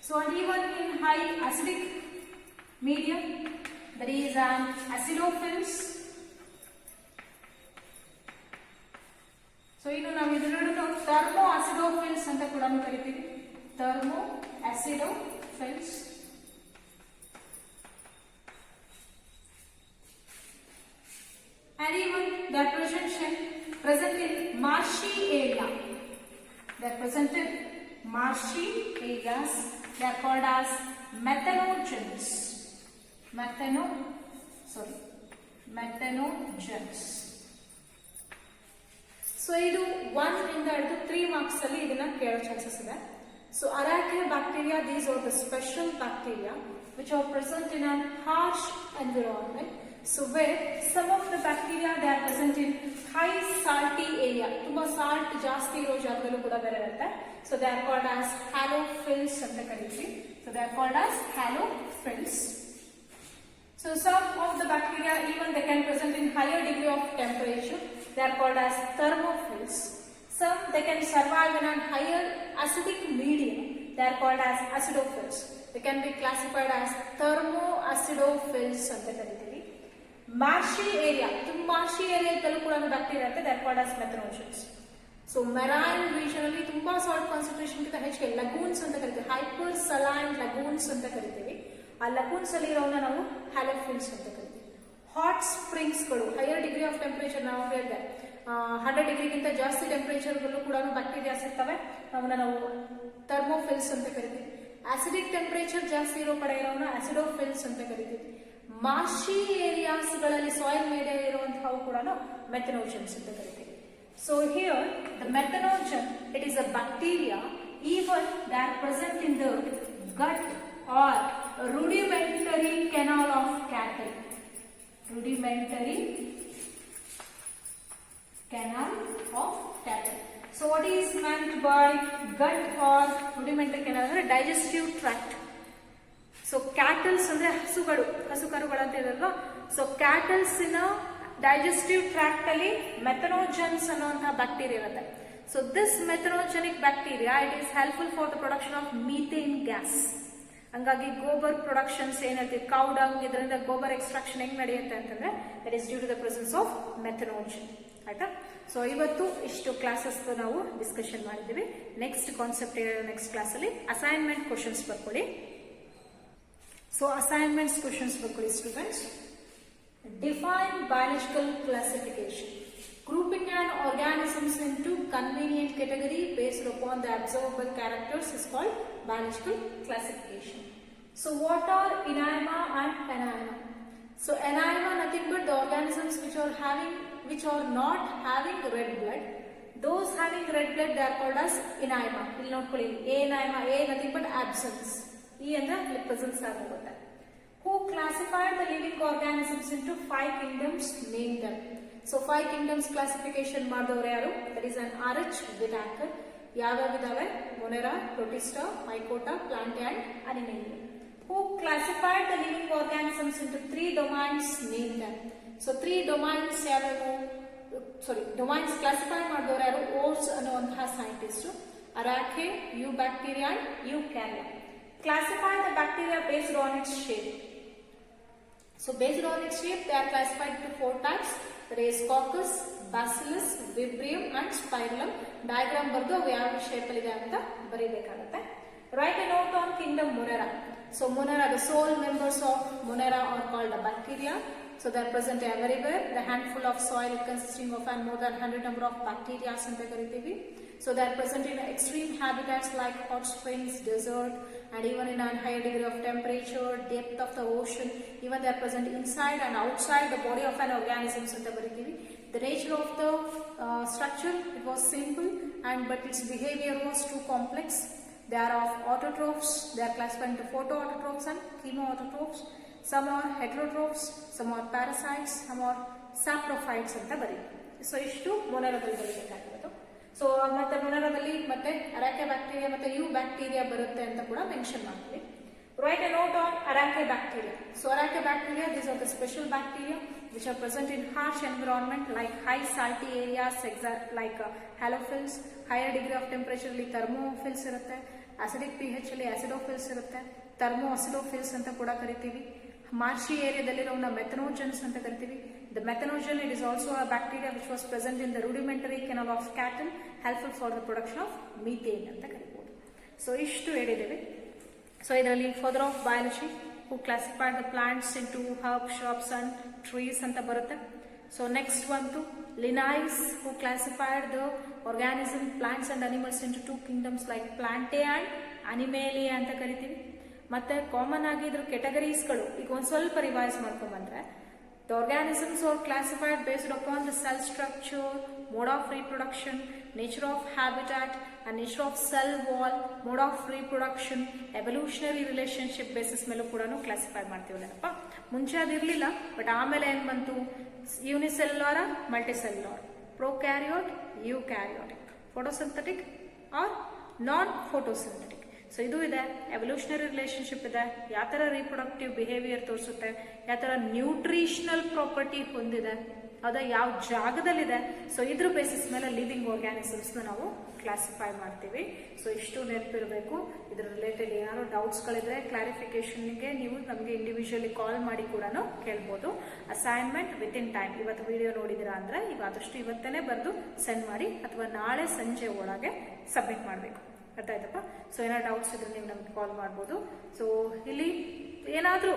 So and even in high acidic medium, that is an acidophils. So inu ನಾವು ಇದನ್ನ thermoacidophils anta ಕೂಡ ಕರಿತೀವಿ. Thermoacidophils. And even they are present in marshy area. They are present in marshy areas. They are called as methanogens. Methanogens. So ಇದು 1 ಇಂದ ಹಿಡಿದು 3 marks ಅಲ್ಲಿ ಇದನ್ನ ಕೇಳೋ ಚಾನ್ಸಸ್ ಇದೆ. So Arachea bacteria, these are the special bacteria which are present in an harsh environment. So where some of the bacteria they are present in high salty area, ತುಂಬಾ salt ಜಾಸ್ತಿ ಇರೋ ಜಾಗದಲ್ಲೂ ಕೂಡ ಬೇರೆ ಇರುತ್ತೆ. So they are called as halophils ಅಂತ ಕರೀತೀವಿ. So they are called as halophils. So some of the bacteria even they can present in higher degree of temperature. They are called as thermophils. Some they can survive in a higher acidic medium. They are called as acidophils. They can be classified as thermoacidophils anta karithivi. Marshy area, marshy area idallu kuda bacteria irutte. They are called as methanogens. So marine region alli tumba salt concentration ಗಿಂತ ಹೆಚ್ಚಿಗೆ lagoons anta karithivi. Hyper saline lagoons anta karithivi. ಆ lagoons ಅಲ್ಲಿ ಇರೋವನ್ನ ನಾವು halophils anta karithivi. Hot springs ಗಳು higher degree of temperature ನಾವು ಹೇಳಿದೆ 100 ಡಿಗ್ರಿಗಿಂತ ಜಾಸ್ತಿ temperature ಗಳಲ್ಲೂ ಕೂಡ ಬ್ಯಾಕ್ಟೀರಿಯಾಸ್ ಇರ್ತವೆ, ನಾವು ಥರ್ಮೋಫಿಲ್ಸ್ ಅಂತ ಕರಿತೀವಿ. ಆಸಿಡಿಕ್ ಟೆಂಪರೇಚರ್ ಜಾಸ್ತಿ ಇರೋ ಕಡೆ ಇರೋನ ಆಸಿಡೋಫಿಲ್ಸ್ ಅಂತ ಕರಿತೀವಿ. ಮಾರ್ಷಿ ಏರಿಯಾಸ್ ಗಳಲ್ಲಿ ಸಾಯಿಲ್ ಮೇಲೆ ಇರುವಂತಹವು ಕೂಡ ಮೆಥನೋಜನ್ಸ್ ಅಂತ ಕರಿತೀವಿ. So here the methanogen it is a bacteria even they are present in the gut or rudimentary canal of cattle. Rudimentary canal of cattle. So what is meant by gut or rudimentary canal? ಅಂದ್ರೆ digestive tract. So cattles ಅಂದ್ರೆ ಹಸುಕರುಗಳು ಅಂತ ಹೇಳಿದ್ರಲ್ವಾ. So cattles ಇನ digestive tract ಅಲ್ಲಿ methanogens ಅನ್ನುವಂತಹ bacteria ಇರುತ್ತೆ. So this methanogenic bacteria it is helpful for the production of methane gas. ಹಂಗಾಗಿ gobar productions ಏನಿರ್ತೀವಿ cow dung ಇದರಿಂದ ಗೋಬರ್ ಎಕ್ಸ್ಟ್ರಾಕ್ಷನ್ ಹೆಂಗ್ ನಡೆಯುತ್ತೆ ಅಂತಂದ್ರೆ that is due to the presence of methanogen. ಆಯ್ತಾ? ಸೊ ಇವತ್ತು ಇಷ್ಟು ಕ್ಲಾಸಸ್ ನಾವು ಡಿಸ್ಕಷನ್ ಮಾಡಿದ್ದೀವಿ. ನೆಕ್ಸ್ಟ್ ಕಾನ್ಸೆಪ್ಟ್ ನೆಕ್ಸ್ಟ್ ಕ್ಲಾಸ್ ಅಲ್ಲಿ ಅಸೈನ್ಮೆಂಟ್ ಕ್ವಶನ್ಸ್ ಬರ್ಕೊಳ್ಳಿ. ಸೊ ಅಸೈನ್ಮೆಂಟ್ಸ್ ಕ್ವಶನ್ಸ್ ಬರ್ಕೊಳ್ಳಿ students. Define biological classification. Grouping an organisms into convenient category based upon the observable characters is called biological classification. So what are Anaima and Anaima? So Anaima nothing but the organisms which are not having red blood. Those having red blood they are called as Anaima. ಇಲ್ಲಿ ನೋಡ್ಕೊಳ್ಳಿ Anaima, A nothing but absence. E ಅಂದ್ರೆ presence ಆಗುತ್ತೆ. Who classified the living organisms into 5 kingdoms? Name them. So 5 kingdoms classification ಮಾಡಿದವರು ಯಾರು? That is an RH Whitaker. ಯಾವ್ಯಾವಿದಾವೆ? Monera, Protista, Mycota, Plantae and Animalia. Who classified the living organisms into 3 domains? Name them. So 3 domains ಯಾವ್ಯಾವು, domains classify ಮಾಡಿದವರು ಯಾರು, Woese ಅನ್ನುವಂತಹ scientist. Archaea, eubacteria and eukarya. Classify the bacteria based on its shape. So based on its shape, they are classified into 4 types. There is coccus, bacillus, vibrio and spirillum. Diagram ಬರ್ದು ಯಾವ shape ಅಲ್ಲಿ ಇದೆ ಅಂತ ಬರೀಬೇಕಾಗುತ್ತೆ. Write a note on kingdom Monera. So Monera, the sole members of Monera are called the bacteria. So they are present everywhere. The handful of soil consisting of more than 100 number of bacteria ಅಂತ ಕರಿತೀವಿ. So they are present in extreme habitats like hot springs, desert, and even in a higher degree of temperature, depth of the ocean. Even they are present inside and outside the body of an organism. The nature of the structure, it was simple, but its behavior was too complex. They are of autotrophs. They are classified into photoautotrophs and chemoautotrophs. Some are heterotrophs, some are parasites, some are saprophytes ಅಂತ ಬರೀತೀವಿ. So ಇಷ್ಟು ಮೊನರದಲ್ಲಿ ಬರೀಬೇಕಾಗಿರೋದು. So ಮತ್ತೆ ಮೊನರದಲ್ಲಿ ಮತ್ತೆ ಅರಾಕೆ bacteria ಮತ್ತೆ you bacteria ಬರುತ್ತೆ ಅಂತ ಕೂಡ mention ಮಾಡ್ತೀವಿ. Write a note on Archaea bacteria. So Archaea bacteria, these are the special bacteria which are present in harsh environment like high salty areas like halophils, higher degree of temperature ಅಲ್ಲಿ thermophils ಇರುತ್ತೆ, acidic pH ಅಲ್ಲಿ acidophils ಇರುತ್ತೆ, thermoacidophils ಅಂತ ಕೂಡ ಕರಿತೀವಿ. ಮಾರ್ಷಿ ಏರಿಯಾದಲ್ಲಿರೋನ ಮೆಥನೋಜನ್ಸ್ ಅಂತ ಕರಿತೀವಿ. The methanogen, it is also a bacteria which was present in the rudimentary canal of cattle, helpful for the production of methane ಅಂತ ಕರಿಬಹುದು. ಸೊ ಇಷ್ಟು ಹೇಳಿದ್ದೇವೆ. ಸೊ ಇದರಲ್ಲಿ further of biology who classified the plants into herbs, shrubs and trees ಅಂತ ಬರುತ್ತೆ. So next ಬಂತು Linnaeus who classified the organism, plants and animals into 2 kingdoms like Plantae and Animalia ಅಂತ ಕರಿತೀವಿ. ಮತ್ತೆ ಕಾಮನ್ ಆಗಿ ಇದ್ರ ಕೆಟಗರೀಸ್ಗಳು ಈಗ ಒಂದ್ ಸ್ವಲ್ಪ ರಿವೈಸ್ ಮಾಡ್ಕೊಂಡ್ ಬಂದ್ರೆ, the organisms are classified based upon the cell structure, mode of reproduction, nature of habitat and nature of cell wall, mode of reproduction, evolutionary relationship basis ಮೇಲೂ ಕೂಡ ಕ್ಲಾಸಿಫೈ ಮಾಡ್ತೀವಿ. ನೆನಪ ಮುಂಚೆ ಅದಿರ್ಲಿಲ್ಲ, ಬಟ್ ಆಮೇಲೆ ಏನ್ ಬಂತು, unicellular, multicellular, prokaryote, eukaryotic, photosynthetic or non photosynthetic. So ಇದು ಇದೆ, ಎವಲ್ಯೂಷನರಿ ರಿಲೇಶನ್ಶಿಪ್ ಇದೆ, ಯಾವ ತರ ರೀಪ್ರೊಡಕ್ಟಿವ್ ಬಿಹೇವಿಯರ್ ತೋರಿಸುತ್ತೆ, ಯಾವ ತರ ನ್ಯೂಟ್ರಿಷನಲ್ ಪ್ರಾಪರ್ಟಿ ಹೊಂದಿದೆ, ಅದ ಯಾವ ಜಾಗದಲ್ಲಿದೆ. ಸೊ ಇದ್ರ ಬೇಸಿಸ್ ಮೇಲೆ ಲಿವಿಂಗ್ ಆರ್ಗ್ಯಾನಿಸಮ್ಸ್ ನಾವು ಕ್ಲಾಸಿಫೈ ಮಾಡ್ತೀವಿ. ಸೊ ಇಷ್ಟು ನೆನಪಿರಬೇಕು. ಇದ್ರ ರಿಲೇಟೆಡ್ ಏನಾದ್ರು ಡೌಟ್ಸ್ ಗಳಿದ್ರೆ ಕ್ಲಾರಿಫಿಕೇಶನ್ಗೆ ನೀವು ನಮಗೆ ಇಂಡಿವಿಜುವಲಿ ಕಾಲ್ ಮಾಡಿ ಕೂಡ ಕೇಳ್ಬೋದು. ಅಸೈನ್ಮೆಂಟ್ ವಿತ್ ಇನ್ ಟೈಮ್, ಇವತ್ತು ವಿಡಿಯೋ ನೋಡಿದಿರಾ ಅಂದ್ರೆ ಈಗ ಆದಷ್ಟು ಇವತ್ತೇನೆ ಬರೆದು ಸೆಂಡ್ ಮಾಡಿ ಅಥವಾ ನಾಳೆ ಸಂಜೆ ಒಳಗೆ ಸಬ್ಮಿಟ್ ಮಾಡಬೇಕು. ಅರ್ಥ ಆಯ್ತಪ್ಪ? ಸೊ ಏನಾದ್ರು ಡೌಟ್ಸ್ ಇದ್ರೆ ನೀವು ನಮ್ಗೆ ಕಾಲ್ ಮಾಡ್ಬೋದು. ಸೊ ಇಲ್ಲಿ ಏನಾದರೂ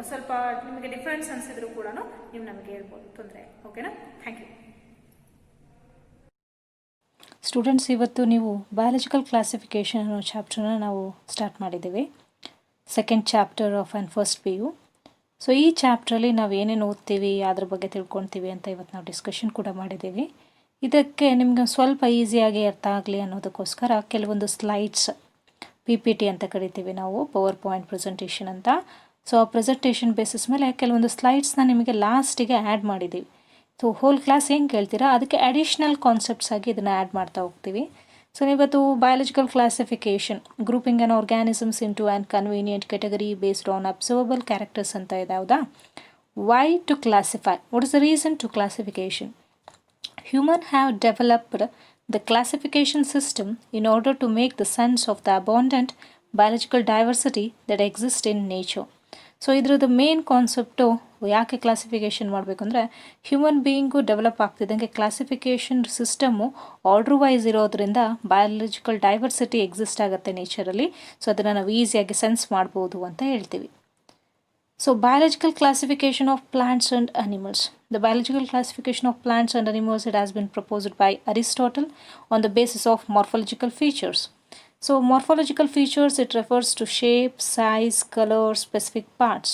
ಸ್ವಲ್ಪ ನಿಮಗೆ ಡಿಫರೆನ್ಸ್ ಅನ್ಸಿದ್ರು ಕೂಡ ನೀವು ನಮಗೆ ಹೇಳ್ಬೋದು, ತೊಂದರೆ. ಓಕೆನಾ? Thank you. ಸ್ಟೂಡೆಂಟ್ಸ್, ಇವತ್ತು ನೀವು ಬಯಾಲಜಿಕಲ್ ಕ್ಲಾಸಿಫಿಕೇಷನ್ ಅನ್ನೋ ಚಾಪ್ಟರ್ನ ನಾವು ಸ್ಟಾರ್ಟ್ ಮಾಡಿದ್ದೀವಿ. Second chapter of and first PU. So ಈ ಚಾಪ್ಟ್ರಲ್ಲಿ ನಾವು ಏನೇನು ಓದ್ತೀವಿ, ಅದ್ರ ಬಗ್ಗೆ ತಿಳ್ಕೊಳ್ತೀವಿ ಅಂತ ಇವತ್ತು ನಾವು ಡಿಸ್ಕಷನ್ ಕೂಡ ಮಾಡಿದ್ದೀವಿ. ಇದಕ್ಕೆ ನಿಮಗೆ ಸ್ವಲ್ಪ ಈಸಿಯಾಗಿ ಅರ್ಥ ಆಗಲಿ ಅನ್ನೋದಕ್ಕೋಸ್ಕರ ಕೆಲವೊಂದು ಸ್ಲೈಡ್ಸ್, PPT ಅಂತ ಕರಿತೀವಿ ನಾವು, ಪವರ್ ಪಾಯಿಂಟ್ ಪ್ರೆಸೆಂಟೇಷನ್ ಅಂತ. ಸೊ ಆ ಪ್ರೆಸೆಂಟೇಷನ್ ಬೇಸಿಸ್ ಮೇಲೆ ಕೆಲವೊಂದು ಸ್ಲೈಡ್ಸ್ನ ನಿಮಗೆ ಲಾಸ್ಟಿಗೆ ಆ್ಯಡ್ ಮಾಡಿದ್ದೀವಿ. ಸೊ ಹೋಲ್ ಕ್ಲಾಸ್ ಹೆಂಗೆ ಕೇಳ್ತೀರಾ ಅದಕ್ಕೆ ಅಡಿಷ್ನಲ್ ಕಾನ್ಸೆಪ್ಟ್ಸ್ ಆಗಿ ಇದನ್ನು ಆ್ಯಡ್ ಮಾಡ್ತಾ ಹೋಗ್ತೀವಿ. ಸೊ ಇವತ್ತು biological classification, grouping and organisms into and convenient category based on observable characters ಅಂತ ಇದೆ, ಹೌದಾ? Why to classify, what is the reason to classification? Humans have developed the classification system in order to make the sense of the abundant biological diversity that exists in nature. So ಇದ್ರದ್ದು main concept ಯಾಕೆ classification ಮಾಡಬೇಕಂದ್ರೆ, human being develop ಆಗ್ತಿದ್ದಂಗೆ classification system order wise ಇರೋದ್ರಿಂದ biological diversity exist ಆಗುತ್ತೆ ನೇಚರಲ್ಲಿ. So ಅದನ್ನು ನಾವು ಈಸಿಯಾಗಿ ಸೆನ್ಸ್ ಮಾಡ್ಬೋದು ಅಂತ ಹೇಳ್ತೀವಿ. So biological classification of plants and animals. The biological classification of plants and animals, it has been proposed by Aristotle on the basis of morphological features. So morphological features, it refers to shape, size, color, specific parts.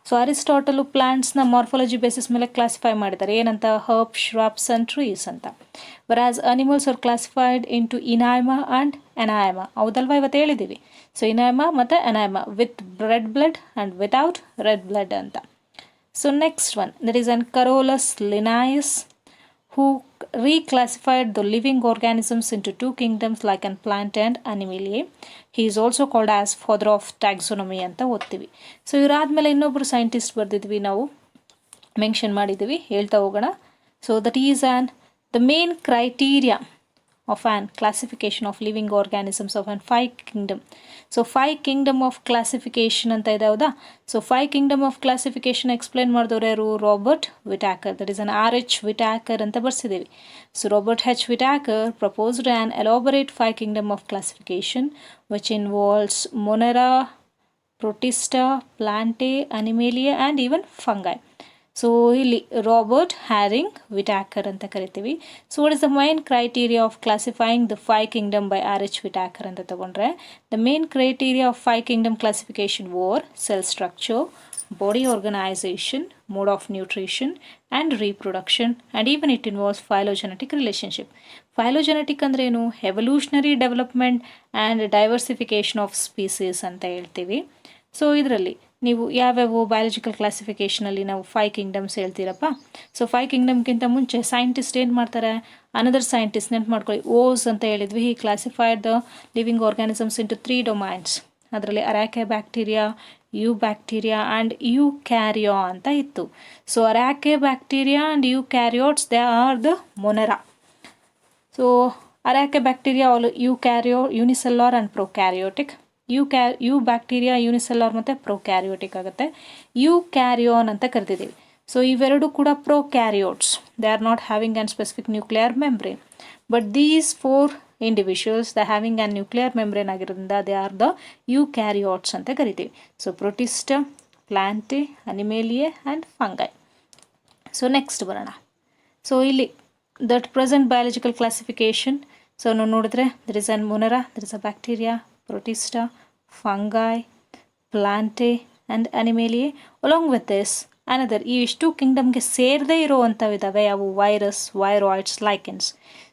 So Aristotle plants na morphology basis ಮೇಲೆ classify ಮಾಡಿದ್ದಾರೆ, ಏನಂತ, herbs, shrubs and trees ಅಂತ. Whereas animals are classified into Anaima and Anaima. ಹೌದಲ್ವಾ, ಇವತ್ತು ಹೇಳಿದ್ದೀವಿ. So Anaima ಮತ್ತು Anaima, with red blood and without red blood ಅಂತ. So next one, there is an Carolus Linnaeus who reclassified the living organisms into 2 kingdoms like an plant and animalia. He is also called as father of taxonomy ಅಂತ ಓದ್ತೀವಿ. So ಇವರಾದ್ಮೇಲೆ ಇನ್ನೊಬ್ಬರು scientist ಬರ್ದಿದ್ವಿ ನಾವು, mention ಮಾಡಿದ್ದೀವಿ, ಹೇಳ್ತಾ ಹೋಗೋಣ. So that is the main criteria of an classification of living organisms of an 5 kingdom. So 5 kingdom of classification ಅಂತ ಇದೆ ಹೌದಾ. So 5 kingdom of classification explain ಮಾಡಿದವರು ಯಾರು? Robert Whittaker. That is R.H. Whittaker ಅಂತ ಬರ್ಸಿದ್ದೀವಿ. So Robert H. Whittaker proposed an elaborate 5 kingdom of classification which involves Monera, Protista, Plantae, Animalia and even fungi. So ಇಲ್ಲಿ Robert Harding Whittaker ಅಂತ ಕರಿತೀವಿ. So what is the main criteria of classifying the 5 kingdom by R.H. Whittaker ಅಂತ ತಗೊಂಡ್ರೆ, the main criteria of 5 kingdom classification were cell structure, body organisation, mode of nutrition and reproduction and even it involves phylogenetic relationship. Phylogenetic ಅಂದ್ರೆ ಏನು? Evolutionary development and diversification of species ಅಂತ ಹೇಳ್ತೀವಿ. So ಇದರಲ್ಲಿ ನೀವು ಯಾವ್ಯಾವ biological ಕ್ಲಾಸಿಫಿಕೇಷನಲ್ಲಿ ನಾವು 5 kingdoms ಹೇಳ್ತೀರಪ್ಪ. So 5 ಕಿಂಗ್ಡಮ್ಗಿಂತ ಮುಂಚೆ scientist ಏನು ಮಾಡ್ತಾರೆ? ಅನದರ್ ಸೈಂಟಿಸ್ಟ್ ನೆನ್ಪು ಮಾಡ್ಕೊಳ್ಳಿ, ಓಸ್ ಅಂತ ಹೇಳಿದ್ವಿ. He classified the living organisms into 3 domains. ಅದರಲ್ಲಿ archaebacteria, eubacteria and eukarya ಅಂತ ಇತ್ತು. So archaebacteria and eukaryotes they are the Monera. So archaebacteria eukarya unicellular and prokaryotic. Eubacteria unicellular ಮತ್ತು prokaryotic ಆಗುತ್ತೆ. You carry on ಅಂತ ಕರಿತಿದ್ದೀವಿ. So ಇವೆರಡು ಕೂಡ prokaryotes. They are not having an specific nuclear membrane. But these 4 individuals the having an nuclear membrane ಆಗಿರೋದ್ರಿಂದ they are the eukaryotes ಅಂತ ಕರಿತೀವಿ. So Protista, Plantae, Animalia and fungi. So next ಬರೋಣ. So ಇಲ್ಲಿ that present biological classification. So ನಾವು ನೋಡಿದ್ರೆ there is an Monera, there is a bacteria, Protista, fungi, Plantae and Animalia. Along with this, another ಈ ಇಷ್ಟು ಕಿಂಗ್ಡಮ್ಗೆ ಸೇರದೇ ಇರೋವಂಥವಿದ್ದಾವೆ ಯಾವು? Virus, viroids, lichens.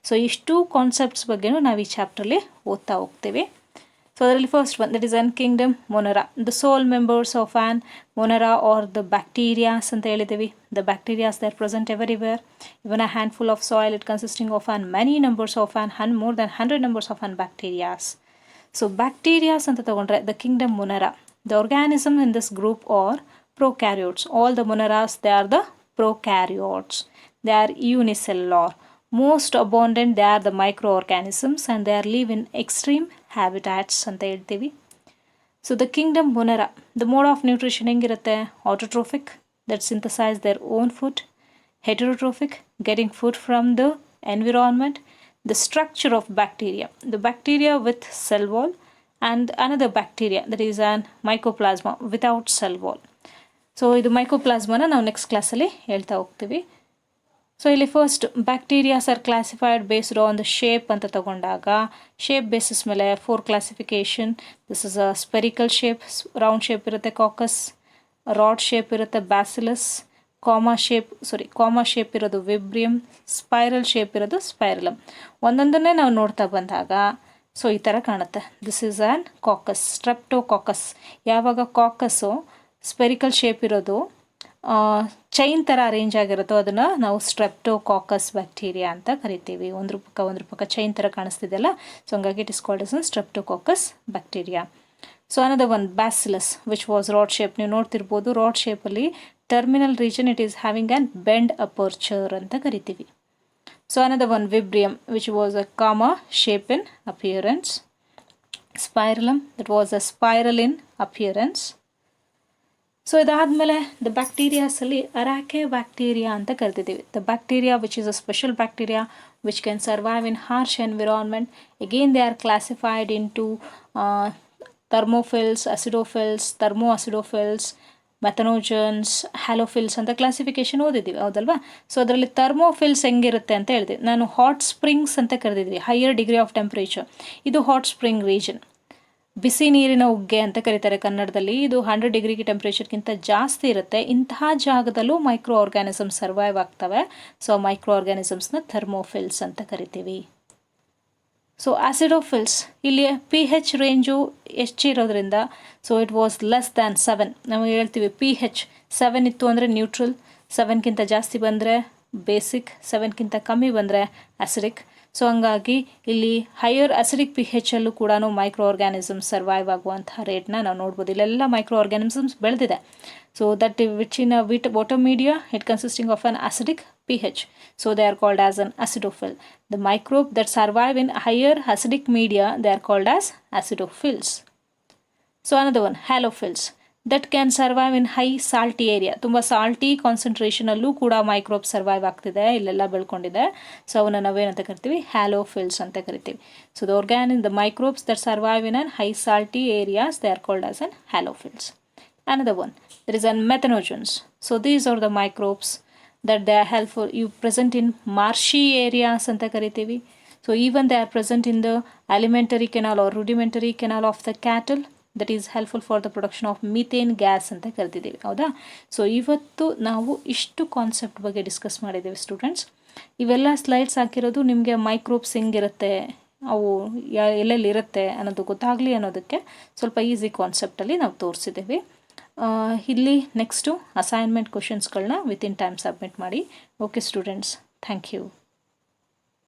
So ಇಷ್ಟು ಕಾನ್ಸೆಪ್ಟ್ಸ್ ಬಗ್ಗೆನೂ ನಾವು ಈ ಚಾಪ್ಟ್ರಲ್ಲಿ ಓದ್ತಾ ಹೋಗ್ತೀವಿ. ಸೊ ಅದರಲ್ಲಿ first one that is an kingdom Monera. The sole members of an Monera are the bacterias ಅಂತ ಹೇಳಿದ್ದೀವಿ. The bacterias they are present everywhere. Even a handful of soil it consisting of an many numbers of an more than 100 numbers of an bacterias. So bacterias ಅಂತ ತಗೊಂಡ್ರೆ the kingdom Monera. The organism in this group are prokaryotes. All the moneras, they are the prokaryotes. They are unicellular. Most abundant, they are the microorganisms and they are live in extreme habitats ಅಂತ ಹೇಳ್ತೀವಿ. So the kingdom monera, the mode of nutrition ಹೆಂಗಿರುತ್ತೆ? Autotrophic, that synthesize their own food. Heterotrophic, getting food from the environment. The structure of bacteria, the bacteria with cell wall and another bacteria that is an mycoplasma without cell wall. So ಇದು ಮೈಕೋಪ್ಲಾಸ್ಮಾನ ನಾವು next ಕ್ಲಾಸಲ್ಲಿ ಹೇಳ್ತಾ ಹೋಗ್ತೀವಿ. So ಇಲ್ಲಿ first bacterias are classified based on the shape ಅಂತ ತಗೊಂಡಾಗ shape basis ಮೇಲೆ 4 classification. This is a spherical shape, round shape ಇರುತ್ತೆ ಕಾಕಸ್, ರಾಡ್ ಶೇಪ್ ಇರುತ್ತೆ ಬ್ಯಾಸಿಲಸ್, ಕಾಮಾ ಶೇಪ್ ಇರೋದು ವಿಬ್ರಿಯಮ್, ಸ್ಪೈರಲ್ ಶೇಪ್ ಇರೋದು ಸ್ಪೈರಲಮ್. ಒಂದೊಂದನ್ನೇ ನಾವು ನೋಡ್ತಾ ಬಂದಾಗ ಸೊ ಈ ಥರ ಕಾಣುತ್ತೆ. This is an Cox, streptococcus. ಯಾವಾಗ ಕಾಕಸ್ಸು ಸ್ಪೆರಿಕಲ್ ಶೇಪ್ ಇರೋದು ಚೈನ್ ಥರ ಅರೇಂಜ್ ಆಗಿರುತ್ತೋ ಅದನ್ನು ನಾವು ಸ್ಟ್ರೆಪ್ಟೋಕಾಕಸ್ ಬ್ಯಾಕ್ಟೀರಿಯಾ ಅಂತ ಕರಿತೀವಿ. ಒಂದ್ರ ಪಕ್ಕ ಚೈನ್ ಥರ ಕಾಣಿಸ್ತಿದೆಯಲ್ಲ, ಸೊ ಹಂಗಾಗಿ it is called as streptococcus bacteria. So another one bacillus which was rod shape. ನೀವು ನೋಡ್ತಿರ್ಬೋದು ರಾಡ್ ಶೇಪಲ್ಲಿ terminal region it is having an bend aperture ಅಂತ ಕರಿತೀವಿ. So another one vibrio which was a comma shape in appearance. Spirillum that was a spiral in appearance. So ಇದಾದಮೇಲೆ the ಬ್ಯಾಕ್ಟೀರಿಯಾಸಲ್ಲಿ archaebacteria ಅಂತ ಕರಿತಿದ್ದೀವಿ. The bacteria which is a special bacteria which can survive in harsh environment. Again they are classified into thermophiles, acidophiles, thermoacidophiles, methanogens, halophiles ಅಂತ classification ಓದಿದ್ದೀವಿ ಹೌದಲ್ವಾ. So ಅದರಲ್ಲಿ ಥರ್ಮೋಫಿಲ್ಸ್ ಹೆಂಗಿರುತ್ತೆ ಅಂತ ಹೇಳಿದೆ ನಾನು. ಹಾಟ್ ಸ್ಪ್ರಿಂಗ್ಸ್ ಅಂತ ಕರೆದಿದ್ವಿ, ಹೈಯರ್ ಡಿಗ್ರಿ ಆಫ್ ಟೆಂಪ್ರೇಚರ್. ಇದು hot spring region, ಬಿಸಿ ನೀರಿನ ಉಗ್ಗೆ ಅಂತ ಕರೀತಾರೆ ಕನ್ನಡದಲ್ಲಿ. ಇದು 100 ಡಿಗ್ರಿಗೆ ಟೆಂಪ್ರೇಚರ್ಗಿಂತ ಜಾಸ್ತಿ ಇರುತ್ತೆ. ಇಂತಹ ಜಾಗದಲ್ಲೂ ಮೈಕ್ರೋ ಆರ್ಗ್ಯಾನಿಸಮ್ಸ್ ಸರ್ವೈವ್ ಆಗ್ತವೆ. ಸೊ ಮೈಕ್ರೋ ಆರ್ಗ್ಯಾನಿಸಮ್ಸ್ನ ಥರ್ಮೋಫಿಲ್ಸ್ ಅಂತ ಕರಿತೀವಿ. ಸೊ ಆಸಿಡೋಫಿಲ್ಸ್ ಇಲ್ಲಿ pH ರೇಂಜು ಹೆಚ್ಚಿರೋದ್ರಿಂದ so it was less than 7. ನಾವು ಹೇಳ್ತೀವಿ pH 7 ಇತ್ತು ಅಂದರೆ ನ್ಯೂಟ್ರಲ್, 7ಗಿಂತ ಜಾಸ್ತಿ ಬಂದರೆ ಬೇಸಿಕ್, 7ಗಿಂತ ಕಮ್ಮಿ ಬಂದರೆ ಆಸಿಡಿಕ್. ಸೊ ಹಂಗಾಗಿ ಇಲ್ಲಿ ಹೈಯರ್ ಅಸಿಡಿಕ್ ಪಿ ಅಲ್ಲೂ ಕೂಡ ಮೈಕ್ರೋ ಆರ್ಗ್ಯಾನಿಸಮ್ಸ್ ಸರ್ವೈವ್ ಆಗುವಂತಹ ರೇಟ್ನ ನಾವು ನೋಡ್ಬೋದು. ಇಲ್ಲೆಲ್ಲ ಮೈಕ್ರೋ ಆರ್ಗ್ಯಾನಿಸಮ್ಸ್ ಬೆಳೆದಿದೆ. So that which in water media it consisting of an acidic pH, so they are called as an acidophile. The microbe that survive in higher acidic media, they are called as acidophils. So another one, halophils, that can survive in high salty area. ತುಂಬ salty ಕಾನ್ಸಂಟ್ರೇಷನಲ್ಲೂ ಕೂಡ microbe survive ಆಗ್ತಿದೆ, ಇಲ್ಲೆಲ್ಲ ಬೆಳ್ಕೊಂಡಿದೆ. So ಅವನ್ನ ನಾವೇನಂತ ಕರಿತೀವಿ, ಹ್ಯಾಲೋಫಿಲ್ಸ್ ಅಂತ ಕರಿತೀವಿ. So the microbes that survive in an high salty areas, they are called as an halophils. Another one, there is an methanogens. So these are the microbes that they are helpful. You present in marshy areas anta karitivi. So even they are present in the alimentary canal or rudimentary canal of the cattle, that is helpful for the production of methane gas ಅಂತ ಕರಿತಿದ್ದೀವಿ. ಹೌದಾ? So ಇವತ್ತು ನಾವು ಇಷ್ಟು concept ಬಗ್ಗೆ discuss ಮಾಡಿದ್ದೀವಿ students. ಇವೆಲ್ಲ slides ಹಾಕಿರೋದು ನಿಮಗೆ ಮೈಕ್ರೋಬ್ಸ್ ಹೆಂಗಿರುತ್ತೆ, ಅವು ಎಲ್ಲೆಲ್ಲಿ ಇರುತ್ತೆ ಅನ್ನೋದು ಗೊತ್ತಾಗಲಿ ಅನ್ನೋದಕ್ಕೆ ಸ್ವಲ್ಪ ಈಸಿ ಕಾನ್ಸೆಪ್ಟಲ್ಲಿ ನಾವು ತೋರಿಸಿದ್ದೀವಿ. ಇಲ್ಲಿ ನೆಕ್ಸ್ಟು ಅಸೈನ್ಮೆಂಟ್ ಕ್ವಶನ್ಸ್ಗಳನ್ನ ವಿತಿನ್ ಟೈಮ್ ಸಬ್ಮಿಟ್ ಮಾಡಿ. Okay students, thank you.